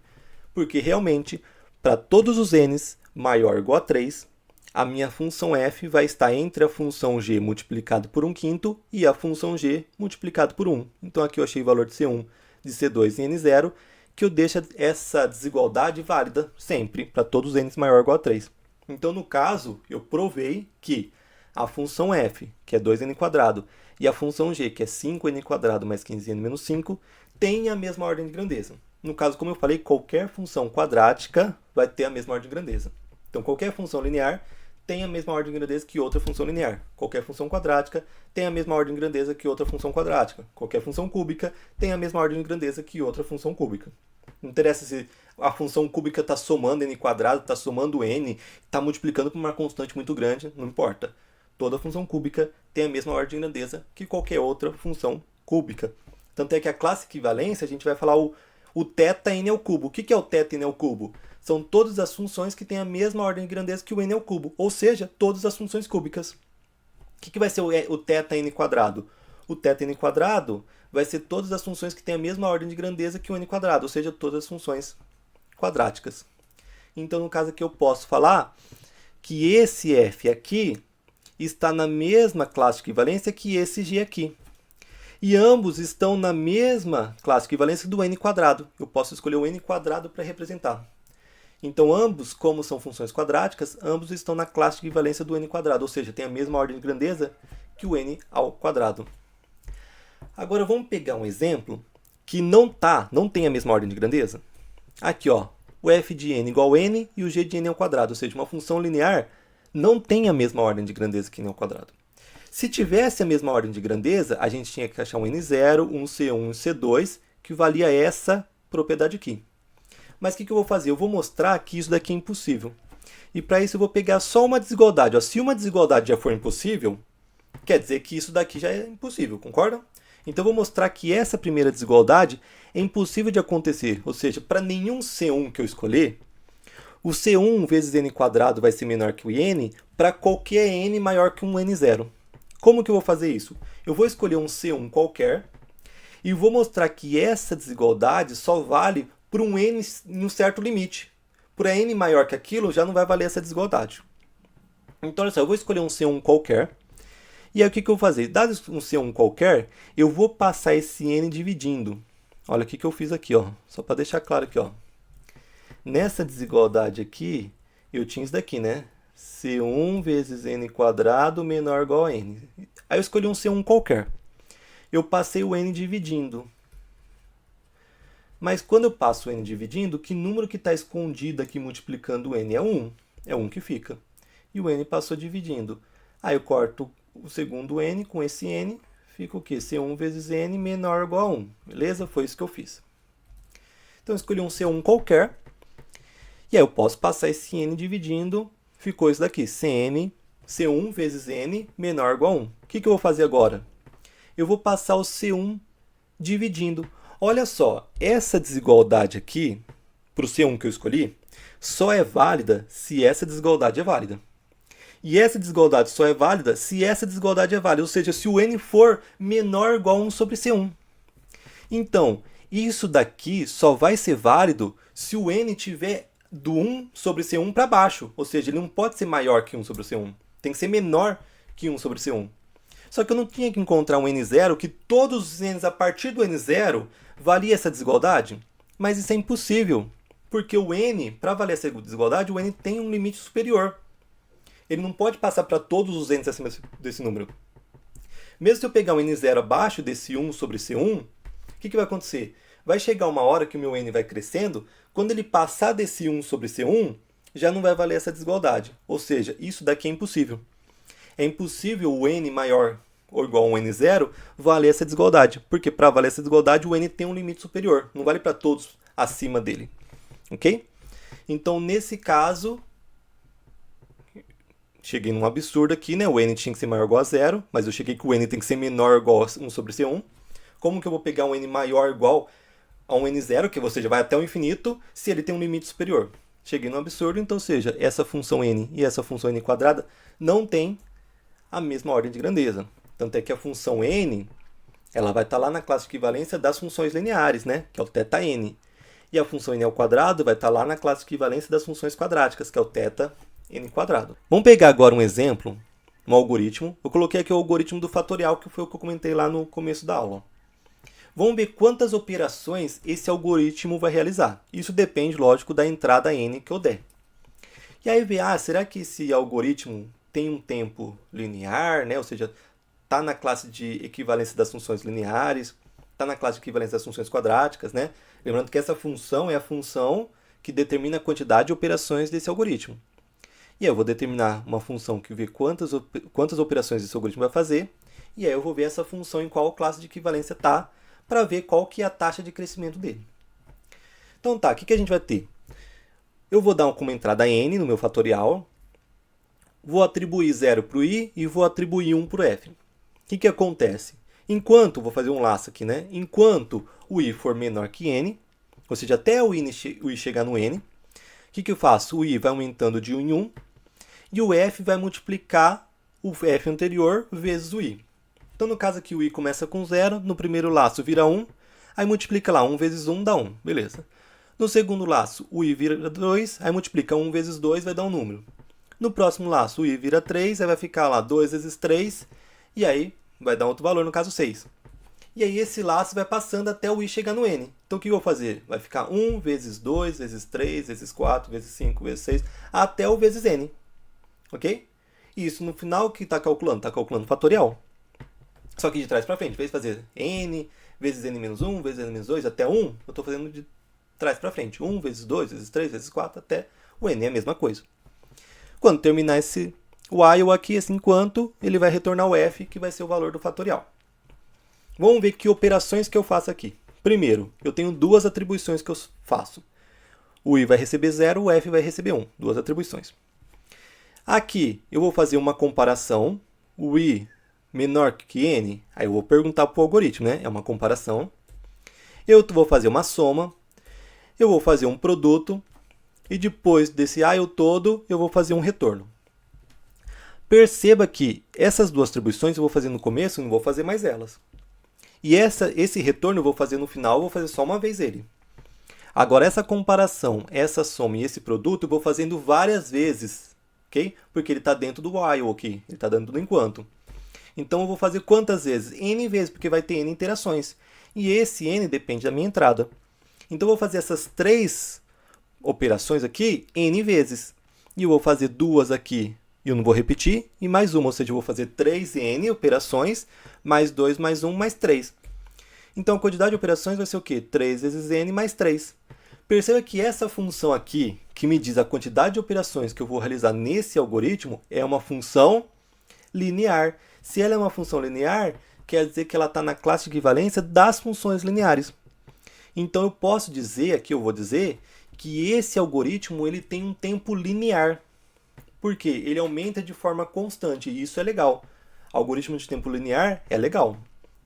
Porque, realmente, para todos os n's maior ou igual a 3, a minha função f vai estar entre a função g multiplicado por 1/5 e a função g multiplicado por 1. Então, aqui eu achei o valor de C1, de C2 e n0, que eu deixo essa desigualdade válida sempre, para todos os n's maior ou igual a 3. Então, no caso, eu provei que a função f, que é 2n quadrado, e a função g, que é 5n quadrado mais 15n menos 5, têm a mesma ordem de grandeza. No caso, como eu falei, qualquer função quadrática vai ter a mesma ordem de grandeza. Então, qualquer função linear tem a mesma ordem de grandeza que outra função linear. Qualquer função quadrática tem a mesma ordem de grandeza que outra função quadrática. Qualquer função cúbica tem a mesma ordem de grandeza que outra função cúbica. Não interessa se a função cúbica está somando n quadrado, está somando n, está multiplicando por uma constante muito grande, não importa. Toda função cúbica tem a mesma ordem de grandeza que qualquer outra função cúbica. Tanto é que a classe equivalência, a gente vai falar o θ n ao cubo. O que é o θ n ao cubo? São todas as funções que têm a mesma ordem de grandeza que o n ao cubo, ou seja, todas as funções cúbicas. O que vai ser o θ n quadrado? O θ n quadrado vai ser todas as funções que têm a mesma ordem de grandeza que o n quadrado, ou seja, todas as funções quadráticas. Então, no caso aqui, eu posso falar que esse f aqui está na mesma classe de equivalência que esse g aqui. E ambos estão na mesma classe de equivalência do n quadrado. Eu posso escolher o n quadrado para representar. Então, ambos, como são funções quadráticas, ambos estão na classe de equivalência do n quadrado, ou seja, tem a mesma ordem de grandeza que o n ao quadrado. Agora, vamos pegar um exemplo que não tem a mesma ordem de grandeza. Aqui, ó, o f de n igual a n e o g de n ao quadrado, ou seja, uma função linear não tem a mesma ordem de grandeza que n ao quadrado. Se tivesse a mesma ordem de grandeza, a gente tinha que achar um n0, um c1 e um c2, que valia essa propriedade aqui. Mas o que eu vou fazer? Eu vou mostrar que isso daqui é impossível. E para isso eu vou pegar só uma desigualdade. Ó, se uma desigualdade já for impossível, quer dizer que isso daqui já é impossível, concorda? Então eu vou mostrar que essa primeira desigualdade é impossível de acontecer. Ou seja, para nenhum C1 que eu escolher, o C1 vezes n quadrado vai ser menor que o n para qualquer n maior que um n0. Como que eu vou fazer isso? Eu vou escolher um C1 qualquer e vou mostrar que essa desigualdade só vale por um n em um certo limite. Por n maior que aquilo, já não vai valer essa desigualdade. Então, olha só, eu vou escolher um C1 qualquer. E aí, o que eu vou fazer? Dado um C1 qualquer, eu vou passar esse n dividindo. Olha o que eu fiz aqui, ó. Só para deixar claro aqui, ó. Nessa desigualdade aqui, eu tinha isso daqui, né? C1 vezes n quadrado menor ou igual a n. Aí eu escolhi um C1 qualquer. Eu passei o n dividindo. Mas quando eu passo o n dividindo, que número que está escondido aqui multiplicando o n? É 1. É 1 que fica. E o n passou dividindo. Aí eu corto o segundo n com esse n. Fica o quê? C1 vezes n menor ou igual a 1. Beleza? Foi isso que eu fiz. Então eu escolhi um C1 qualquer. E aí eu posso passar esse n dividindo. Ficou isso daqui. C1 vezes n menor ou igual a 1. O que eu vou fazer agora? Eu vou passar o C1 dividindo. Olha só, essa desigualdade aqui, para o C1 que eu escolhi, só é válida se essa desigualdade é válida. E essa desigualdade só é válida se essa desigualdade é válida, ou seja, se o n for menor ou igual a 1 sobre C1. Então, isso daqui só vai ser válido se o n tiver do 1 sobre C1 para baixo, ou seja, ele não pode ser maior que 1 sobre C1, tem que ser menor que 1 sobre C1. Só que eu não tinha que encontrar um n0 que todos os n's a partir do n0 valia essa desigualdade? Mas isso é impossível, porque o n, para valer essa desigualdade, o n tem um limite superior. Ele não pode passar para todos os n's acima desse número. Mesmo se eu pegar um n0 abaixo desse 1 sobre C1, o que vai acontecer? Vai chegar uma hora que o meu n vai crescendo, quando ele passar desse 1 sobre C1, já não vai valer essa desigualdade. Ou seja, isso daqui é impossível. É impossível o n maior ou igual a um n0 valer essa desigualdade. Porque para valer essa desigualdade, o n tem um limite superior. Não vale para todos acima dele. Ok? Então, nesse caso, cheguei num absurdo aqui, né? O n tinha que ser maior ou igual a 0, mas eu cheguei que o n tem que ser menor ou igual a 1 sobre C1. Como que eu vou pegar um n maior ou igual a um n0, que você já vai até o infinito, se ele tem um limite superior? Cheguei num absurdo, então, ou seja, essa função n e essa função n quadrada não tem a mesma ordem de grandeza. Tanto é que a função n, ela vai estar lá na classe de equivalência das funções lineares, né? Que é o θn. E a função n ao quadrado vai estar lá na classe de equivalência das funções quadráticas, que é o θn quadrado. Vamos pegar agora um exemplo, um algoritmo. Eu coloquei aqui o algoritmo do fatorial, que foi o que eu comentei lá no começo da aula. Vamos ver quantas operações esse algoritmo vai realizar. Isso depende, lógico, da entrada n que eu der. E aí ver, será que esse algoritmo tem um tempo linear, né? Ou seja, está na classe de equivalência das funções lineares, está na classe de equivalência das funções quadráticas, né? Lembrando que essa função é a função que determina a quantidade de operações desse algoritmo. E aí eu vou determinar uma função que vê quantas operações esse algoritmo vai fazer, e aí eu vou ver essa função em qual classe de equivalência está, para ver qual que é a taxa de crescimento dele. Então tá, o que a gente vai ter? Eu vou dar como entrada n no meu fatorial, vou atribuir 0 para o i e vou atribuir 1 para o f. O que acontece? Enquanto, vou fazer um laço aqui, né? Enquanto o i for menor que n, ou seja, até o i chegar no n, o que eu faço? O i vai aumentando de 1 em 1, e o f vai multiplicar o f anterior vezes o i. Então, no caso aqui, o i começa com 0, no primeiro laço vira 1, aí multiplica lá, 1 vezes 1 dá 1, beleza. No segundo laço, o i vira 2, aí multiplica 1 vezes 2, vai dar um número. No próximo laço, o i vira 3, aí vai ficar lá 2 vezes 3, e aí vai dar outro valor, no caso 6. E aí esse laço vai passando até o i chegar no n. Então o que eu vou fazer? Vai ficar 1 vezes 2, vezes 3, vezes 4, vezes 5, vezes 6, até o vezes n. Ok? E isso no final o que está calculando? Está calculando o fatorial. Só que de trás para frente, em vez de fazer n vezes n menos 1, vezes n menos 2, até 1, eu estou fazendo de trás para frente. 1 vezes 2, vezes 3, vezes 4, até o n é a mesma coisa. Quando terminar esse while aqui, esse enquanto, ele vai retornar o f, que vai ser o valor do fatorial. Vamos ver que operações que eu faço aqui. Primeiro, eu tenho duas atribuições que eu faço. O i vai receber 0, o f vai receber 1. Duas atribuições. Aqui, eu vou fazer uma comparação. O i menor que n, aí eu vou perguntar para o algoritmo, né? É uma comparação. Eu vou fazer uma soma. Eu vou fazer um produto. E depois desse while todo, eu vou fazer um retorno. Perceba que essas duas atribuições eu vou fazer no começo e não vou fazer mais elas. E esse retorno eu vou fazer no final, eu vou fazer só uma vez ele. Agora, essa comparação, essa soma e esse produto, eu vou fazendo várias vezes, ok? Porque ele está dentro do while aqui, ele está dentro do enquanto. Então, eu vou fazer quantas vezes? N vezes, porque vai ter N interações. E esse N depende da minha entrada. Então, eu vou fazer essas três operações aqui N vezes. e eu vou fazer duas aqui e eu não vou repetir, e mais uma, ou seja, eu vou fazer 3n operações, mais 2, mais 1, mais 3. Então, a quantidade de operações vai ser o quê? 3 vezes n mais 3. Perceba que essa função aqui, que me diz a quantidade de operações que eu vou realizar nesse algoritmo, é uma função linear. Se ela é uma função linear, quer dizer que ela está na classe de equivalência das funções lineares. Então, eu posso dizer, aqui eu vou dizer, que esse algoritmo ele tem um tempo linear. Por quê? Ele aumenta de forma constante, e isso é legal. Algoritmo de tempo linear é legal.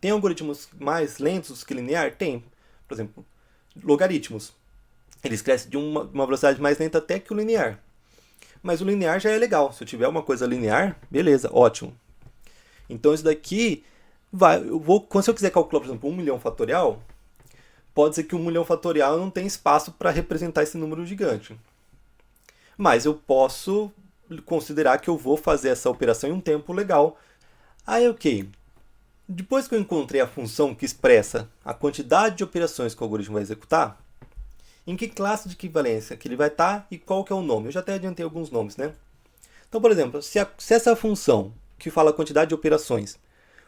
Tem algoritmos mais lentos que linear? Tem. Por exemplo, logaritmos. Eles crescem de uma velocidade mais lenta até que o linear. Mas o linear já é legal. Se eu tiver uma coisa linear, beleza, ótimo. Então isso daqui, se eu quiser calcular, por exemplo, 1 milhão fatorial, pode ser que 1 milhão fatorial não tenha espaço para representar esse número gigante. Mas eu posso considerar que eu vou fazer essa operação em um tempo legal. Aí, ok. Depois que eu encontrei a função que expressa a quantidade de operações que o algoritmo vai executar, em que classe de equivalência que ele vai estar e qual que é o nome. Eu já até adiantei alguns nomes, né? Então, por exemplo, se essa função que fala a quantidade de operações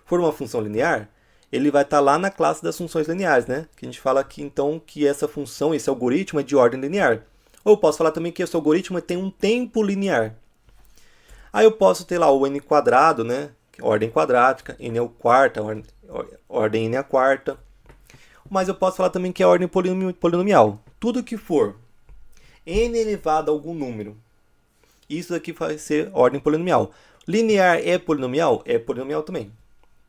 for uma função linear, ele vai estar lá na classe das funções lineares, né? Que a gente fala aqui, então, que essa função, esse algoritmo é de ordem linear. Ou eu posso falar também que esse algoritmo tem um tempo linear. Aí eu posso ter lá o n quadrado, né? Ordem quadrática, n é o quarta, ordem n é a quarta. Mas eu posso falar também que é ordem polinomial. Tudo que for n elevado a algum número, isso daqui vai ser ordem polinomial. Linear é polinomial? É polinomial também.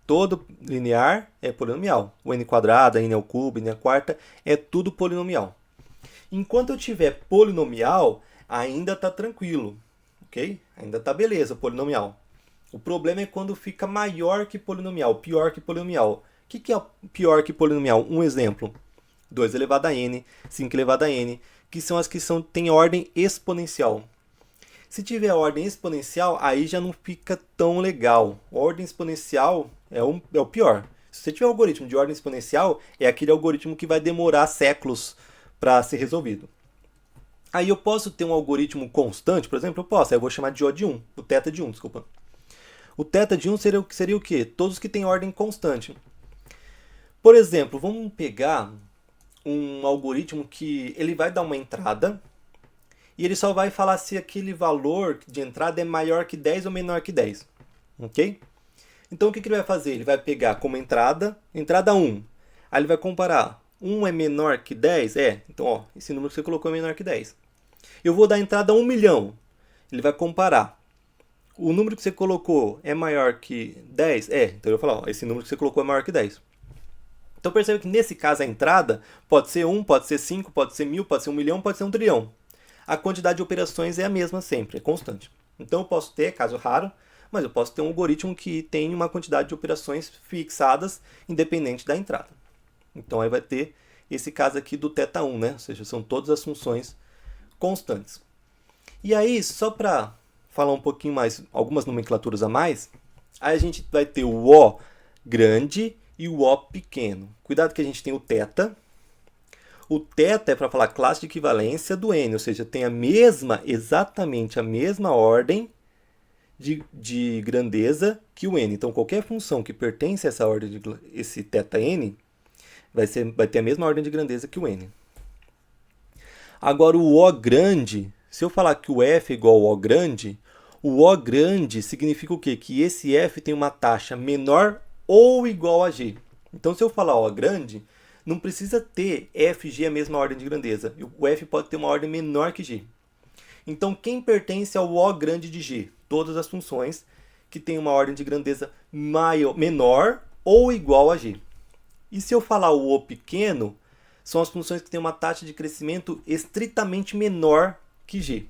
Todo linear é polinomial. O n quadrado, n ao cubo, n à quarta, é tudo polinomial. Enquanto eu tiver polinomial, ainda está tranquilo. Ok? Ainda está beleza, polinomial. O problema é quando fica maior que polinomial, pior que polinomial. O que é pior que polinomial? Um exemplo. 2 elevado a n, 5 elevado a n, que são as que têm ordem exponencial. Se tiver ordem exponencial, aí já não fica tão legal. Ordem exponencial é o pior. Se você tiver um algoritmo de ordem exponencial, é aquele algoritmo que vai demorar séculos para ser resolvido. Aí eu posso ter um algoritmo constante, por exemplo, eu vou chamar de O de 1, o θ de 1, desculpa. O θ de 1 seria o quê? Todos que têm ordem constante. Por exemplo, vamos pegar um algoritmo que ele vai dar uma entrada e ele só vai falar se aquele valor de entrada é maior que 10 ou menor que 10. Ok? Então, o que ele vai fazer? Ele vai pegar como entrada 1. Aí ele vai comparar. 1 é menor que 10? É. Então, ó, esse número que você colocou é menor que 10. Eu vou dar entrada a 1 milhão. Ele vai comparar. O número que você colocou é maior que 10? É. Então, eu vou falar, ó, esse número que você colocou é maior que 10. Então, percebe que nesse caso a entrada pode ser 1, pode ser 5, pode ser 1000, pode ser 1 milhão, pode ser 1 trilhão. A quantidade de operações é a mesma sempre, é constante. Então, eu posso ter, caso raro, mas eu posso ter um algoritmo que tem uma quantidade de operações fixadas independente da entrada. Então, aí vai ter esse caso aqui do θ1, né? Ou seja, são todas as funções constantes. E aí, só para falar um pouquinho mais, algumas nomenclaturas a mais, aí a gente vai ter o O grande e o O pequeno. Cuidado que a gente tem o θ. O θ é para falar classe de equivalência do n, ou seja, tem exatamente a mesma ordem de grandeza que o n. Então, qualquer função que pertence a essa ordem, esse θn, vai ter a mesma ordem de grandeza que o n. Agora, o O grande, se eu falar que o f é igual ao O grande, o O grande significa o quê? Que esse f tem uma taxa menor ou igual a g. Então, se eu falar O grande, não precisa ter f e g a mesma ordem de grandeza. O f pode ter uma ordem menor que g. Então, quem pertence ao O grande de g? Todas as funções que têm uma ordem de grandeza menor ou igual a g. E se eu falar o O pequeno, são as funções que têm uma taxa de crescimento estritamente menor que g.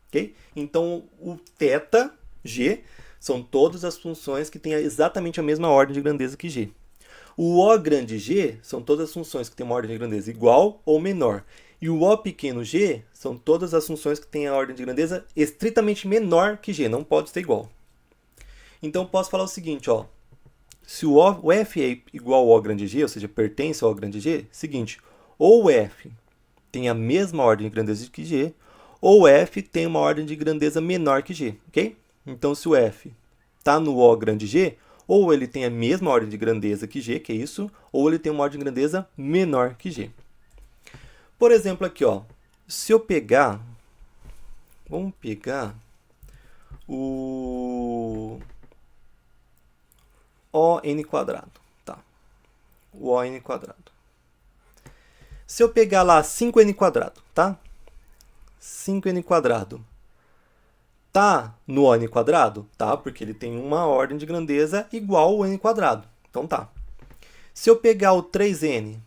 Okay? Então, o θ, g, são todas as funções que têm exatamente a mesma ordem de grandeza que g. O O grande g são todas as funções que têm uma ordem de grandeza igual ou menor. E o O pequeno g são todas as funções que têm a ordem de grandeza estritamente menor que g, não pode ser igual. Então, posso falar o seguinte, ó. Se o f é igual ao O grande g, ou seja, pertence ao O grande g, seguinte, ou o f tem a mesma ordem de grandeza que g, ou f tem uma ordem de grandeza menor que g, ok? Então, se o f está no O grande G, ou ele tem a mesma ordem de grandeza que G, que é isso, ou ele tem uma ordem de grandeza menor que G. Por exemplo, aqui, ó, se eu pegar, vamos pegar o ON quadrado, tá? O ON quadrado. Se eu pegar lá 5n quadrado, tá? 5n quadrado tá no ON quadrado? Tá, porque ele tem uma ordem de grandeza igual ao n quadrado. Então tá. Se eu pegar o 3n,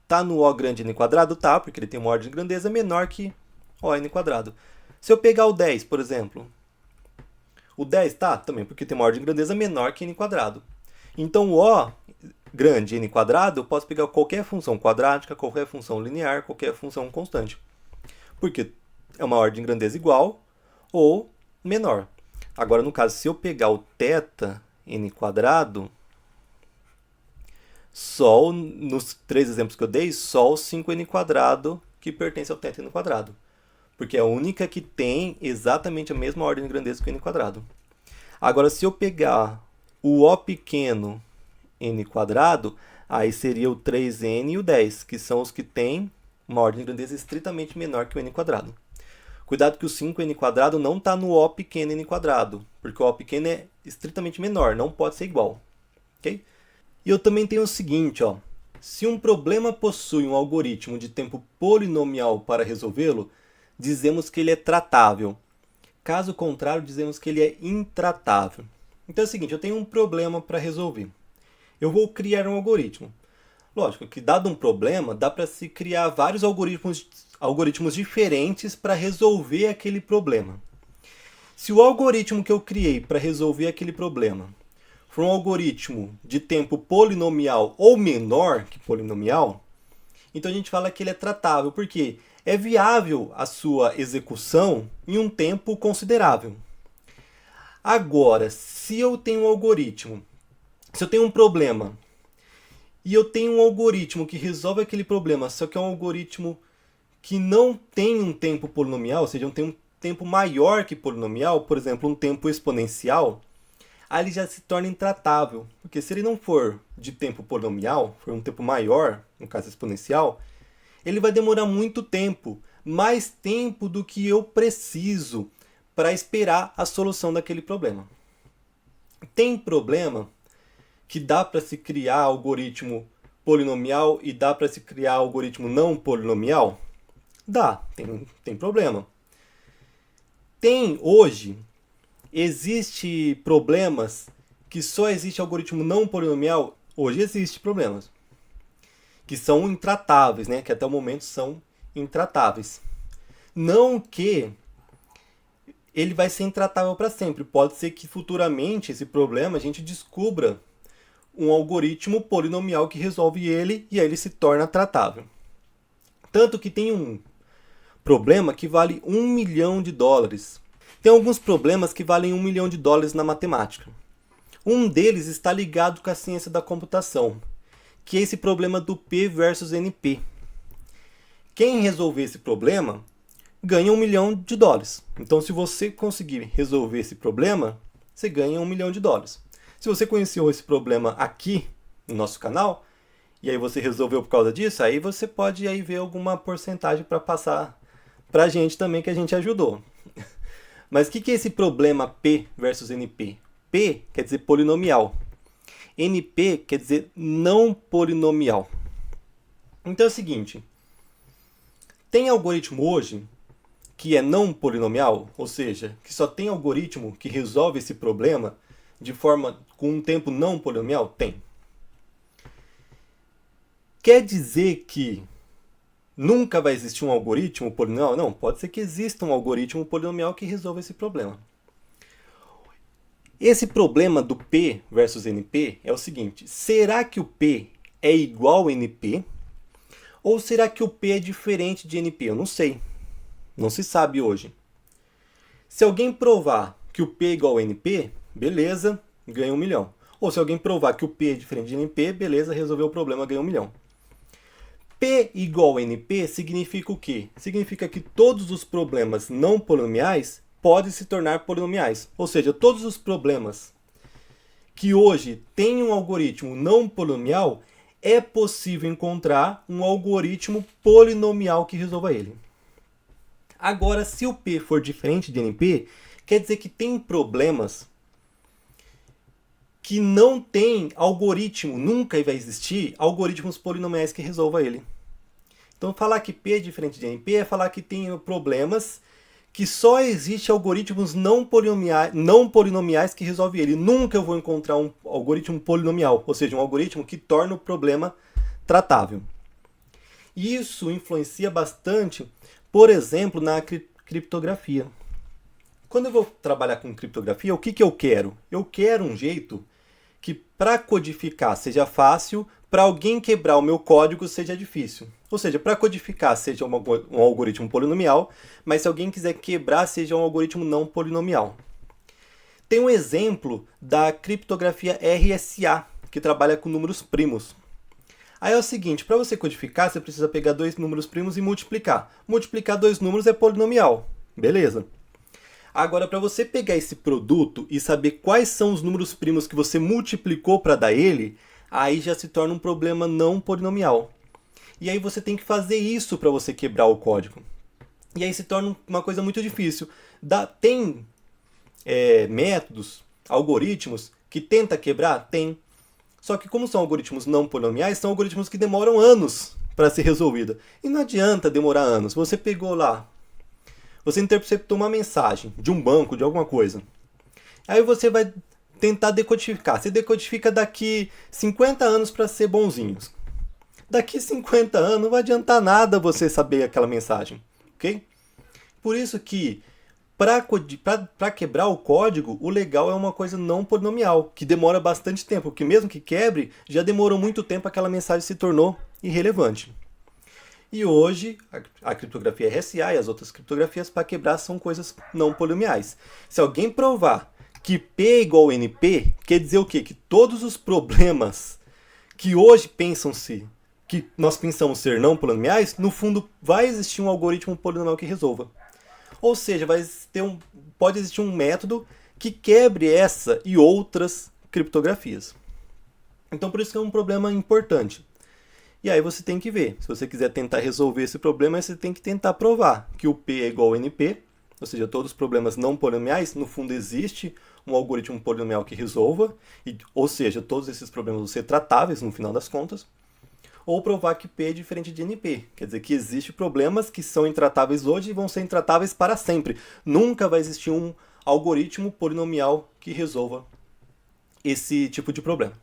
tá no O grande n quadrado? Tá, porque ele tem uma ordem de grandeza menor que ON quadrado. Se eu pegar o 10, por exemplo, o 10 tá também, porque tem uma ordem de grandeza menor que n quadrado. Então o O grande n quadrado, eu posso pegar qualquer função quadrática, qualquer função linear, qualquer função constante. Porque é uma ordem de grandeza igual ou menor. Agora, no caso, se eu pegar o θ n quadrado, só, nos 3 exemplos que eu dei, só o 5n quadrado que pertence ao θ n quadrado. Porque é a única que tem exatamente a mesma ordem de grandeza que o n quadrado. Agora, se eu pegar o O pequeno n quadrado, aí seria o 3n e o 10, que são os que têm uma ordem de grandeza estritamente menor que o n quadrado. Cuidado que o 5n quadrado não está no O pequeno n quadrado, porque o O pequeno é estritamente menor, não pode ser igual. Okay? E eu também tenho o seguinte, ó, se um problema possui um algoritmo de tempo polinomial para resolvê-lo, dizemos que ele é tratável. Caso contrário, dizemos que ele é intratável. Então é o seguinte, eu tenho um problema para resolver. Eu vou criar um algoritmo. Lógico que, dado um problema, dá para se criar vários algoritmos diferentes para resolver aquele problema. Se o algoritmo que eu criei para resolver aquele problema for um algoritmo de tempo polinomial ou menor que polinomial, então a gente fala que ele é tratável, porque é viável a sua execução em um tempo considerável. Agora, se eu tenho um algoritmo, se eu tenho um problema, e eu tenho um algoritmo que resolve aquele problema, só que é um algoritmo que não tem um tempo polinomial, ou seja, tem um tempo maior que polinomial, por exemplo, um tempo exponencial, aí ele já se torna intratável. Porque se ele não for de tempo polinomial, for um tempo maior, no caso exponencial, ele vai demorar muito tempo, mais tempo do que eu preciso para esperar a solução daquele problema. Tem problema que dá para se criar algoritmo polinomial e dá para se criar algoritmo não polinomial? Dá, tem problema. Hoje, existe problemas que só existe algoritmo não polinomial? Hoje existe problemas que são intratáveis, né? Que até o momento são intratáveis. Não que ele vai ser intratável para sempre. Pode ser que futuramente esse problema a gente descubra um algoritmo polinomial que resolve ele e aí ele se torna tratável. Tanto que tem um problema que vale $1 milhão. Tem alguns problemas que valem $1 milhão na matemática. Um deles está ligado com a ciência da computação, que é esse problema do P versus NP. Quem resolver esse problema ganha $1 milhão. Então, se você conseguir resolver esse problema, você ganha $1 milhão. Se você conheceu esse problema aqui no nosso canal, e aí você resolveu por causa disso, aí você pode aí ver alguma porcentagem para passar para a gente também, que a gente ajudou. Mas o que é esse problema P versus NP? P quer dizer polinomial. NP quer dizer não polinomial. Então é o seguinte, tem algoritmo hoje que é não polinomial, ou seja, que só tem algoritmo que resolve esse problema de forma com um tempo não polinomial? Tem. Quer dizer que nunca vai existir um algoritmo polinomial? Não, pode ser que exista um algoritmo polinomial que resolva esse problema. Esse problema do P versus NP é o seguinte, será que o P é igual ao NP? Ou será que o P é diferente de NP? Eu não sei. Não se sabe hoje. Se alguém provar que o P é igual ao NP, beleza, ganha $1 milhão. Ou se alguém provar que o P é diferente de NP, beleza, resolveu o problema, ganha $1 milhão. P igual a NP significa o quê? Significa que todos os problemas não polinomiais podem se tornar polinomiais. Ou seja, todos os problemas que hoje têm um algoritmo não polinomial, é possível encontrar um algoritmo polinomial que resolva ele. Agora, se o P for diferente de NP, quer dizer que tem problemas que não tem algoritmo, nunca vai existir algoritmos polinomiais que resolva ele. Então, falar que P é diferente de NP é falar que tem problemas que só existe algoritmos não polinomiais que resolvem ele. Nunca eu vou encontrar um algoritmo polinomial, ou seja, um algoritmo que torna o problema tratável. Isso influencia bastante, por exemplo, na criptografia. Quando eu vou trabalhar com criptografia, o que eu quero? Eu quero um jeito que para codificar seja fácil, para alguém quebrar o meu código seja difícil. Ou seja, para codificar seja um algoritmo polinomial, mas se alguém quiser quebrar seja um algoritmo não polinomial. Tem um exemplo da criptografia RSA, que trabalha com números primos. Aí é o seguinte, para você codificar, você precisa pegar dois números primos e multiplicar. Multiplicar dois números é polinomial. Beleza. Agora, para você pegar esse produto e saber quais são os números primos que você multiplicou para dar ele, aí já se torna um problema não polinomial. E aí você tem que fazer isso para você quebrar o código. E aí se torna uma coisa muito difícil. Tem métodos, algoritmos que tenta quebrar? Tem. Só que como são algoritmos não polinomiais, são algoritmos que demoram anos para ser resolvida. E não adianta demorar anos. Você pegou lá, você interceptou uma mensagem de um banco, de alguma coisa. Aí você vai tentar decodificar. Você decodifica daqui 50 anos para ser bonzinhos. Daqui 50 anos não vai adiantar nada você saber aquela mensagem. Ok? Por isso que para quebrar o código, o legal é uma coisa não polinomial, que demora bastante tempo, porque mesmo que quebre, já demorou muito tempo, aquela mensagem se tornou irrelevante. E hoje, a criptografia RSA e as outras criptografias para quebrar são coisas não polinomiais. Se alguém provar que P é igual a NP, quer dizer o quê? Que todos os problemas que hoje que nós pensamos ser não polinomiais, no fundo vai existir um algoritmo polinomial que resolva. Ou seja, pode existir um método que quebre essa e outras criptografias. Então, por isso que é um problema importante. E aí você tem que ver. Se você quiser tentar resolver esse problema, você tem que tentar provar que o P é igual a NP, ou seja, todos os problemas não polinomiais, no fundo existe um algoritmo polinomial que resolva, ou seja, todos esses problemas vão ser tratáveis no final das contas. Ou provar que P é diferente de NP. Quer dizer que existem problemas que são intratáveis hoje e vão ser intratáveis para sempre. Nunca vai existir um algoritmo polinomial que resolva esse tipo de problema.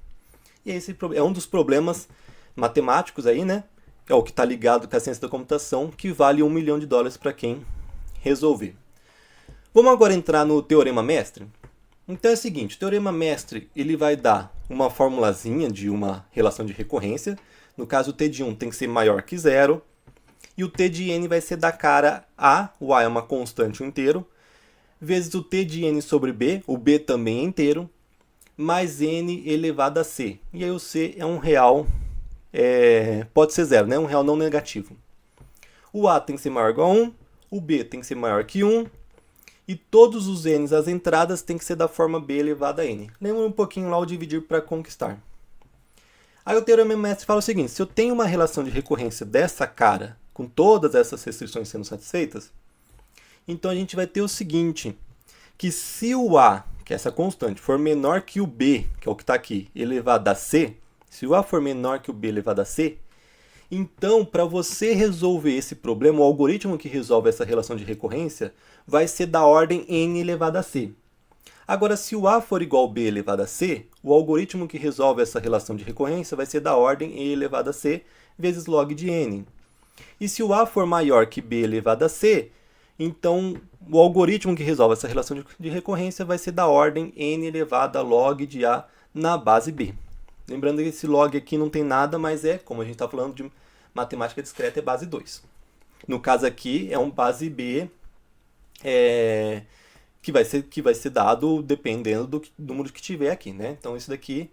E esse é um dos problemas matemáticos aí, né? É o que está ligado com a ciência da computação, que vale $1 milhão para quem resolver. Vamos agora entrar no teorema mestre? Então é o seguinte, o teorema mestre ele vai dar uma formulazinha de uma relação de recorrência. No caso, o t de 1 tem que ser maior que 0. E o t de n vai ser da cara a, o a é uma constante, um inteiro, vezes o t de n sobre b, o b também é inteiro, mais n elevado a c. E aí o c é um real, pode ser 0, né? Um real não negativo. O a tem que ser maior ou igual a 1, o b tem que ser maior que 1, e todos os n's, as entradas, tem que ser da forma b elevado a n. Lembra um pouquinho lá o dividir para conquistar. Aí o teorema mestre fala o seguinte, se eu tenho uma relação de recorrência dessa cara, com todas essas restrições sendo satisfeitas, então a gente vai ter o seguinte, que se o a, que é essa constante, for menor que o b, que é o que está aqui, elevado a c, se o a for menor que o b elevado a c, então para você resolver esse problema, o algoritmo que resolve essa relação de recorrência vai ser da ordem n elevado a c. Agora, se o a for igual a b elevado a c, o algoritmo que resolve essa relação de recorrência vai ser da ordem e elevado a c vezes log de n. E se o a for maior que b elevado a c, então o algoritmo que resolve essa relação de recorrência vai ser da ordem n elevado a log de a na base b. Lembrando que esse log aqui não tem nada, mas como a gente está falando de matemática discreta, é base 2. No caso aqui, é um base b que vai ser dado dependendo do número que tiver aqui, né? Então, isso daqui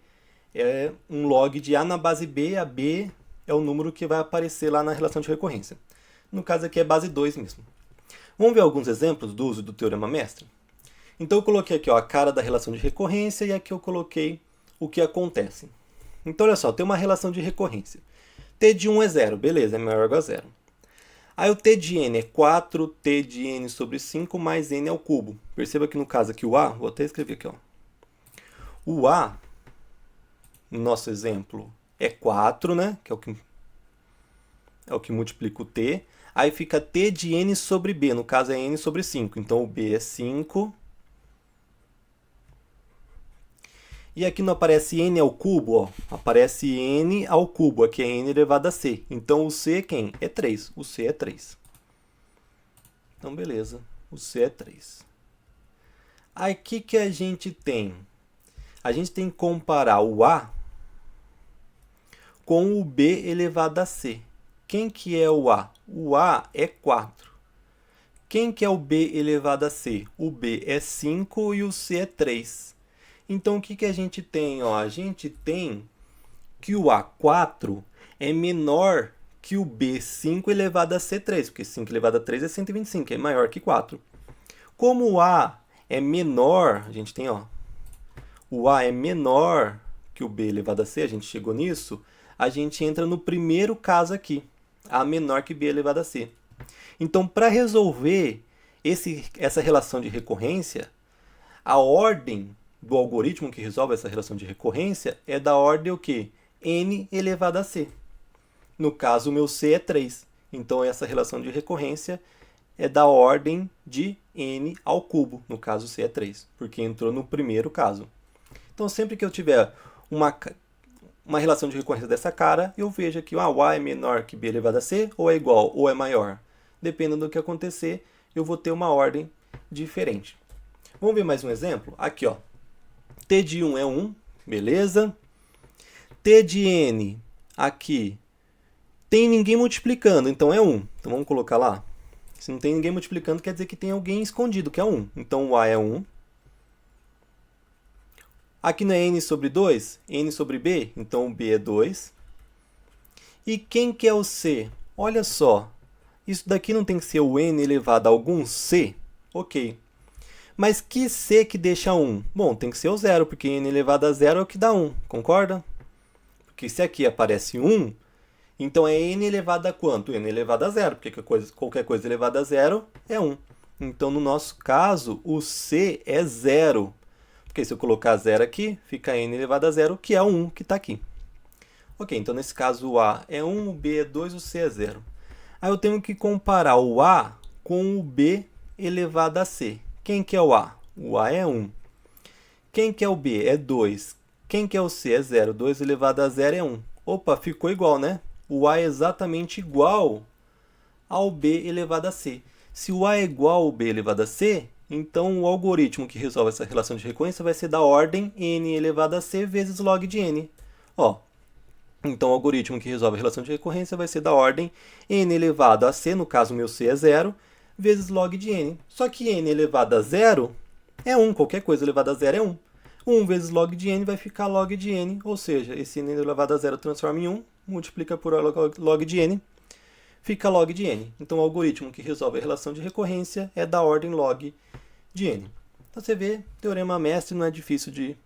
é um log de a na base b, a b é o número que vai aparecer lá na relação de recorrência. No caso aqui é base 2 mesmo. Vamos ver alguns exemplos do uso do Teorema Mestre? Então eu coloquei aqui ó, a cara da relação de recorrência e aqui eu coloquei o que acontece. Então olha só, tem uma relação de recorrência. T de 1 é 0, beleza, é maior ou igual a 0. Aí o T de n é 4, T de n sobre 5 mais n ao cubo. Perceba que no caso aqui o A, vou até escrever aqui, ó. O A, no nosso exemplo, é 4, né? Que é o que multiplica o T. Aí fica T de n sobre B, no caso é n sobre 5. Então o B é 5. E aqui não aparece n ao cubo, ó. Aparece n ao cubo, aqui é n elevado a c. Então o c é quem? É 3. O c é 3. Então beleza, o c é 3. Aí o que a gente tem? A gente tem que comparar o a com o b elevado a c. Quem que é o a? O a é 4. Quem que é o b elevado a c? O b é 5 e o c é 3. Então, o que a gente tem? Ó, a gente tem que o A4 é menor que o B5 elevado a C3, porque 5 elevado a 3 é 125, é maior que 4. Como o A é menor, a gente tem, ó, o A é menor que o B elevado a C, a gente chegou nisso, a gente entra no primeiro caso aqui, A menor que B elevado a C. Então, para resolver essa relação de recorrência, a ordem do algoritmo que resolve essa relação de recorrência é da ordem o quê? N elevado a c. No caso, o meu c é 3. Então, essa relação de recorrência é da ordem de n ao cubo. No caso, c é 3, porque entrou no primeiro caso. Então, sempre que eu tiver uma relação de recorrência dessa cara, eu vejo aqui, o a é menor que b elevado a c, ou é igual, ou é maior. Dependendo do que acontecer, eu vou ter uma ordem diferente. Vamos ver mais um exemplo? Aqui, ó. T de 1 é 1, beleza? T de n, aqui, tem ninguém multiplicando, então é 1. Então vamos colocar lá. Se não tem ninguém multiplicando, quer dizer que tem alguém escondido, que é 1. Então o a é 1. Aqui não é n sobre 2? N sobre b, então o b é 2. E quem que é o c? Olha só, isso daqui não tem que ser o n elevado a algum c? Ok. Mas que c que deixa 1? Bom, tem que ser o 0, porque n elevado a 0 é o que dá 1, concorda? Porque se aqui aparece 1, então é n elevado a quanto? N elevado a 0, porque qualquer coisa elevada a 0 é 1. Então, no nosso caso, o c é 0. Porque se eu colocar 0 aqui, fica n elevado a 0, que é o 1 que está aqui. Ok, então nesse caso o a é 1, o b é 2, o c é 0. Aí eu tenho que comparar o a com o b elevado a c. Quem que é o A? O A é 1. Quem que é o B? É 2. Quem que é o C? É 0. 2 elevado a 0 é 1. Opa, ficou igual, né? O A é exatamente igual ao B elevado a C. Se o A é igual ao B elevado a C, então o algoritmo que resolve essa relação de recorrência vai ser da ordem n elevado a c vezes log de n. Ó, então o algoritmo que resolve a relação de recorrência vai ser da ordem n elevado a c, no caso o meu c é 0, vezes log de n. Só que n elevado a 0 é 1, qualquer coisa elevada a 0 é 1. 1 vezes log de n vai ficar log de n, ou seja, esse n elevado a 0 transforma em 1, multiplica por log de n, fica log de n. Então o algoritmo que resolve a relação de recorrência é da ordem log de n. Então você vê, Teorema Mestre não é difícil de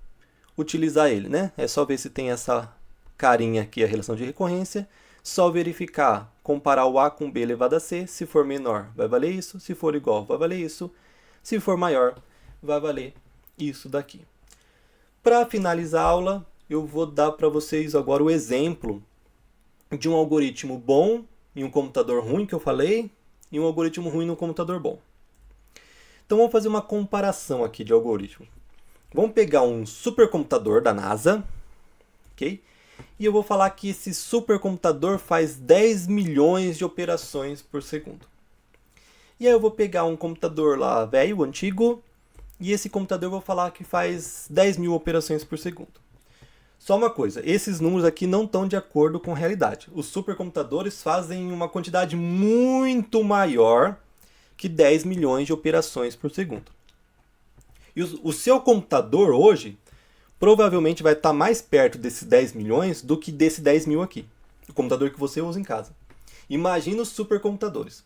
utilizar ele, né? É só ver se tem essa carinha aqui, a relação de recorrência. Só verificar, comparar o a com b elevado a c. Se for menor, vai valer isso. Se for igual, vai valer isso. Se for maior, vai valer isso daqui. Para finalizar a aula, eu vou dar para vocês agora o exemplo de um algoritmo bom em um computador ruim, que eu falei, e um algoritmo ruim no computador bom. Então, vamos fazer uma comparação aqui de algoritmo. Vamos pegar um supercomputador da NASA, ok? E eu vou falar que esse supercomputador faz 10 milhões de operações por segundo. E aí eu vou pegar um computador lá velho, antigo, e esse computador eu vou falar que faz 10 mil operações por segundo. Só uma coisa, esses números aqui não estão de acordo com a realidade. Os supercomputadores fazem uma quantidade muito maior que 10 milhões de operações por segundo. E o seu computador hoje provavelmente vai estar mais perto desses 10 milhões do que desse 10 mil aqui. o computador que você usa em casa. Imagina os supercomputadores.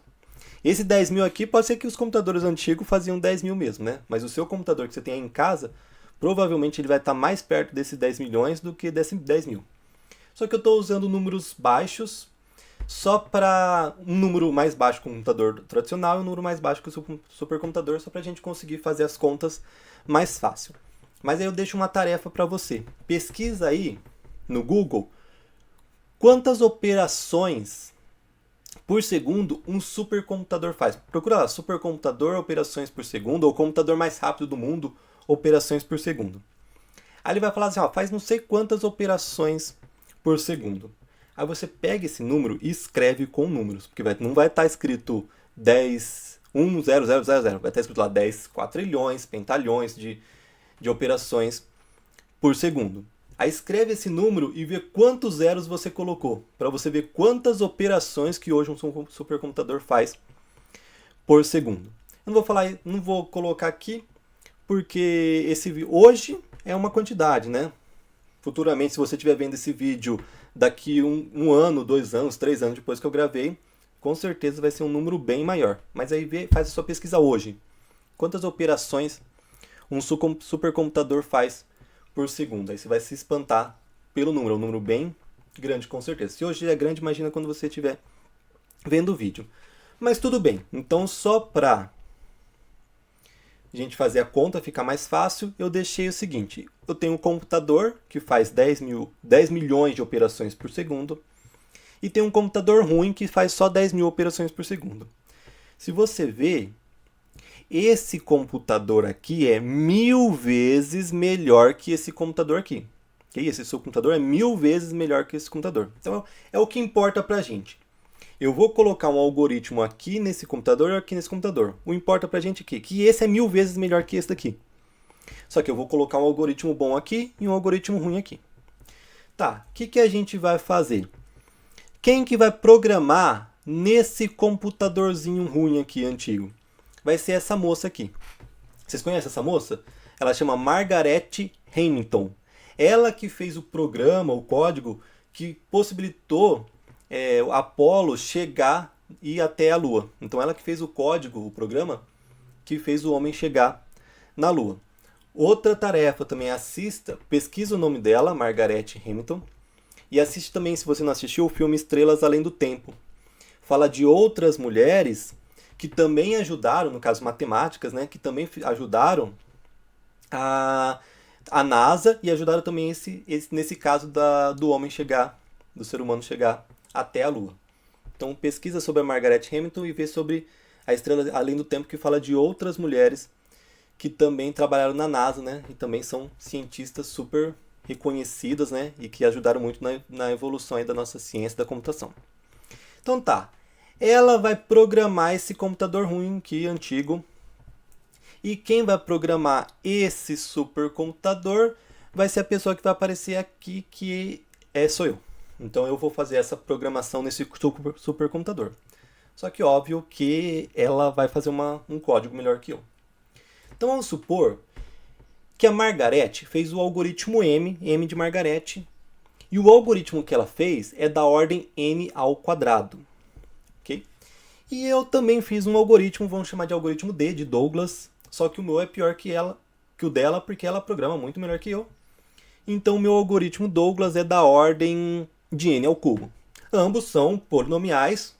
Esse 10 mil aqui pode ser que os computadores antigos faziam 10 mil mesmo, né? Mas o seu computador que você tem aí em casa, provavelmente ele vai estar mais perto desses 10 milhões do que desses 10 mil. Só que eu estou usando números baixos só para um número mais baixo com o computador tradicional e um número mais baixo com o supercomputador, só para a gente conseguir fazer as contas mais fácil. Mas aí eu deixo uma tarefa para você. Pesquisa aí no Google quantas operações por segundo um supercomputador faz. Procura lá, supercomputador, operações por segundo, ou computador mais rápido do mundo, operações por segundo. Aí ele vai falar assim, ó, faz não sei quantas operações por segundo. Aí você pega esse número e escreve com números, porque não vai estar escrito 10, 1, 0, 0, 0, 0. Vai estar escrito lá 10 quatrilhões, pentalhões de operações por segundo. Aí escreve esse número e vê quantos zeros você colocou, para você ver quantas operações que hoje um supercomputador faz por segundo. Eu não vou colocar aqui, porque hoje é uma quantidade, né? Futuramente, se você estiver vendo esse vídeo daqui um ano, 2 anos, 3 anos depois que eu gravei, com certeza vai ser um número bem maior. Mas aí faz a sua pesquisa hoje. Quantas operações um supercomputador faz por segundo? Aí você vai se espantar pelo número. É um número bem grande, com certeza. Se hoje é grande, imagina quando você estiver vendo o vídeo. Mas tudo bem. Então, só para a gente fazer a conta ficar mais fácil, eu deixei o seguinte. Eu tenho um computador que faz 10 milhões de operações por segundo. E tem um computador ruim que faz só 10 mil operações por segundo. Se você ver, esse computador aqui é 1000 vezes melhor que esse computador aqui. Esse seu computador é 1000 vezes melhor que esse computador. Então é o que importa pra gente. Eu vou colocar um algoritmo aqui nesse computador e aqui nesse computador. O que importa pra gente aqui, que esse é 1000 vezes melhor que esse daqui. Só que eu vou colocar um algoritmo bom aqui e um algoritmo ruim aqui. Tá, o que a gente vai fazer? Quem que vai programar nesse computadorzinho ruim aqui, antigo? Vai ser essa moça aqui. Vocês conhecem essa moça? Ela chama Margaret Hamilton. Ela que fez o programa, o código, que possibilitou o Apollo chegar e ir até a Lua. Então ela que fez o código, o programa, que fez o homem chegar na Lua. Outra tarefa também, pesquisa o nome dela, Margaret Hamilton, e assiste também, se você não assistiu, o filme Estrelas Além do Tempo. Fala de outras mulheres que também ajudaram, no caso matemáticas, né, que também ajudaram a NASA e ajudaram também nesse caso do homem chegar, do ser humano chegar até a Lua. Então pesquisa sobre a Margaret Hamilton e vê sobre a Estrela Além do Tempo, que fala de outras mulheres que também trabalharam na NASA, né, e também são cientistas super reconhecidas, né, e que ajudaram muito na evolução aí da nossa ciência da computação. Então tá, ela vai programar esse computador ruim aqui, antigo. E quem vai programar esse supercomputador vai ser a pessoa que vai aparecer aqui, que sou eu. Então eu vou fazer essa programação nesse supercomputador. Só que óbvio que ela vai fazer um código melhor que eu. Então vamos supor que a Margaret fez o algoritmo M de Margaret, e o algoritmo que ela fez é da ordem n ao quadrado. Okay? E eu também fiz um algoritmo, vamos chamar de algoritmo D, de Douglas, só que o meu é pior que o dela, porque ela programa muito melhor que eu. Então o meu algoritmo Douglas é da ordem de n ao cubo. Ambos são polinomiais,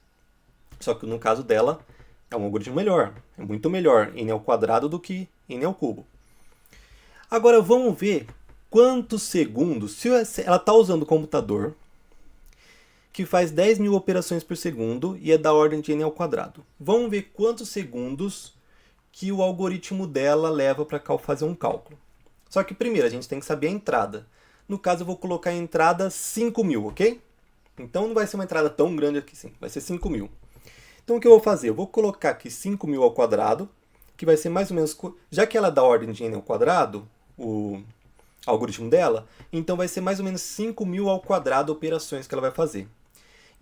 só que no caso dela é um algoritmo melhor, é muito melhor n ao quadrado do que n ao cubo. Agora vamos ver quantos segundos, se ela está usando o computador que faz 10 mil operações por segundo e é da ordem de n ao quadrado. Vamos ver quantos segundos que o algoritmo dela leva para fazer um cálculo. Só que primeiro a gente tem que saber a entrada. No caso eu vou colocar a entrada 5.000, ok? Então não vai ser uma entrada tão grande aqui sim, vai ser 5.000. Então o que eu vou fazer? Eu vou colocar aqui 5.000 ao quadrado, que vai ser mais ou menos, já que ela é da ordem de n ao quadrado, o algoritmo dela, então vai ser mais ou menos 5.000 ao quadrado operações que ela vai fazer.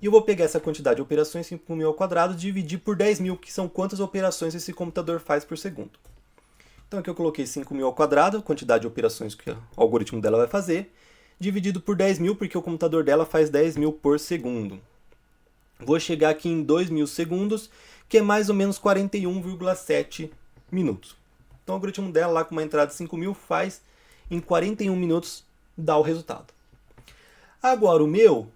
E eu vou pegar essa quantidade de operações, 5.000 ao quadrado, e dividir por 10.000, que são quantas operações esse computador faz por segundo. Então aqui eu coloquei 5.000 ao quadrado, a quantidade de operações que o algoritmo dela vai fazer, dividido por 10.000, porque o computador dela faz 10.000 por segundo. Vou chegar aqui em 2.000 segundos, que é mais ou menos 41,7 minutos. Então o algoritmo dela, lá com uma entrada de 5.000, faz em 41 minutos, dá o resultado. Agora o meu,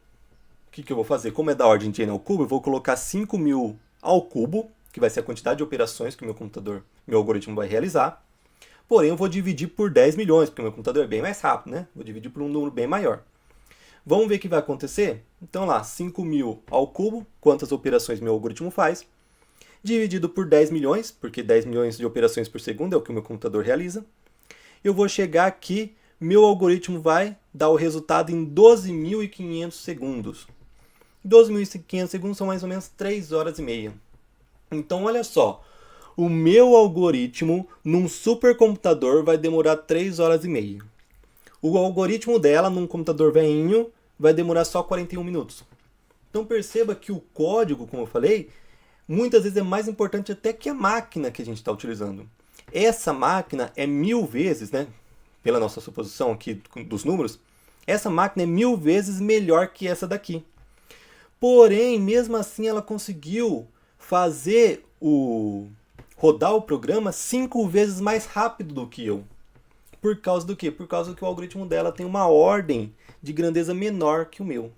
o que eu vou fazer? Como é da ordem de n ao cubo, eu vou colocar 5.000 ao cubo, que vai ser a quantidade de operações que o meu algoritmo vai realizar. Porém, eu vou dividir por 10 milhões, porque o meu computador é bem mais rápido, né? Vou dividir por um número bem maior. Vamos ver o que vai acontecer? Então lá, 5.000 ao cubo, quantas operações meu algoritmo faz, dividido por 10 milhões, porque 10 milhões de operações por segundo é o que o meu computador realiza. Eu vou chegar aqui, meu algoritmo vai dar o resultado em 12.500 segundos. 12.500 segundos são mais ou menos 3 horas e meia. Então, olha só, o meu algoritmo num supercomputador vai demorar 3 horas e meia. O algoritmo dela num computador velhinho vai demorar só 41 minutos. Então perceba que o código, como eu falei, muitas vezes é mais importante até que a máquina que a gente está utilizando. Essa máquina é 1000 vezes, né, pela nossa suposição aqui dos números, essa máquina é 1000 vezes melhor que essa daqui. Porém, mesmo assim, ela conseguiu fazer rodar o programa 5 vezes mais rápido do que eu. Por causa do quê? Por causa que o algoritmo dela tem uma ordem de grandeza menor que o meu.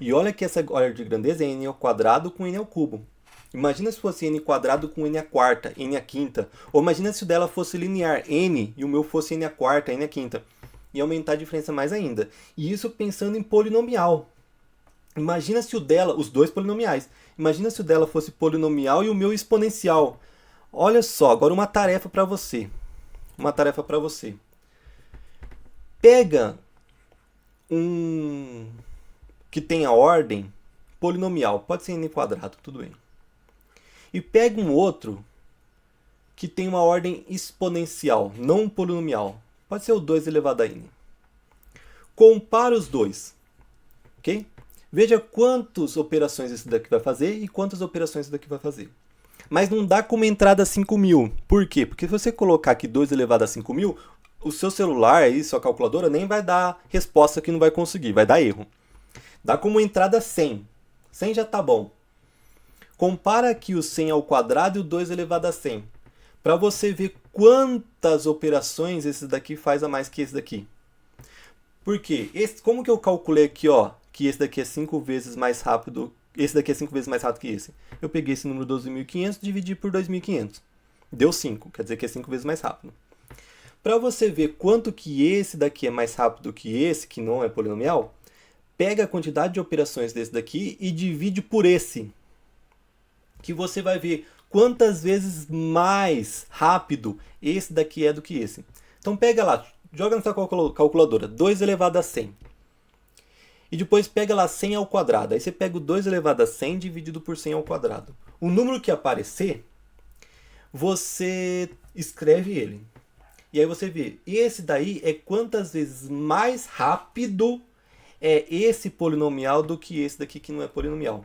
E olha que essa ordem de grandeza é n ao quadrado com n ao cubo. Imagina se fosse n quadrado com n à quarta, n à quinta. Ou imagina se o dela fosse linear, n, e o meu fosse n à quarta, n à quinta. Ia aumentar a diferença mais ainda. E isso pensando em polinomial. Imagina se o dela, os dois polinomiais. Imagina se o dela fosse polinomial e o meu exponencial. Olha só, agora uma tarefa para você. Uma tarefa para você. Pega um que tenha ordem polinomial, pode ser n quadrado, tudo bem. E pega um outro que tem uma ordem exponencial, não polinomial. Pode ser o 2 elevado a n. Compara os dois, ok? Veja quantas operações esse daqui vai fazer e quantas operações esse daqui vai fazer. Mas não dá como entrada 5.000. Por quê? Porque se você colocar aqui 2 elevado a 5.000, o seu celular e sua calculadora nem vai dar resposta que não vai conseguir, vai dar erro. Dá como entrada 100. 100 já está bom. Compara aqui o 100 ao quadrado e o 2 elevado a 100. Para você ver quantas operações esse daqui faz a mais que esse daqui. Por quê? Como que eu calculei aqui, ó, que esse daqui é 5 vezes mais rápido, esse daqui é 5 vezes mais rápido que esse? Eu peguei esse número 12.500 e dividi por 2.500. Deu 5, quer dizer que é 5 vezes mais rápido. Para você ver quanto que esse daqui é mais rápido que esse, que não é polinomial, pega a quantidade de operações desse daqui e divide por esse. Que você vai ver quantas vezes mais rápido esse daqui é do que esse. Então pega lá, joga na sua calculadora, 2 elevado a 100. E depois pega lá 100 ao quadrado. Aí você pega o 2 elevado a 100 dividido por 100 ao quadrado. O número que aparecer, você escreve ele. E aí você vê, esse daí é quantas vezes mais rápido é esse polinomial do que esse daqui que não é polinomial.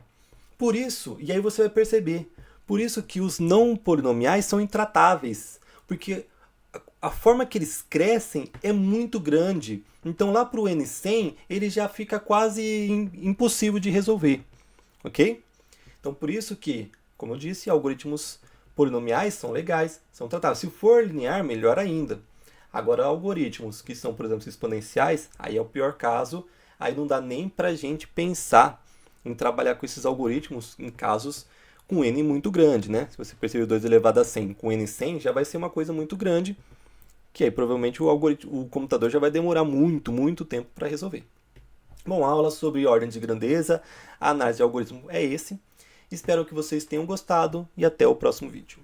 Por isso, e aí você vai perceber, por isso que os não polinomiais são intratáveis. Porque a forma que eles crescem é muito grande. Então lá para o N100 ele já fica quase impossível de resolver. Ok? Então por isso que, como eu disse, algoritmos polinomiais são legais, são tratáveis. Se for linear, melhor ainda. Agora algoritmos que são, por exemplo, exponenciais, aí é o pior caso. Aí não dá nem para a gente pensar em trabalhar com esses algoritmos em casos com n muito grande, né? Se você perceber 2 elevado a 100 com n 100, já vai ser uma coisa muito grande, que aí provavelmente o computador já vai demorar muito tempo para resolver. Bom, a aula sobre ordem de grandeza, a análise de algoritmo é esse. Espero que vocês tenham gostado e até o próximo vídeo.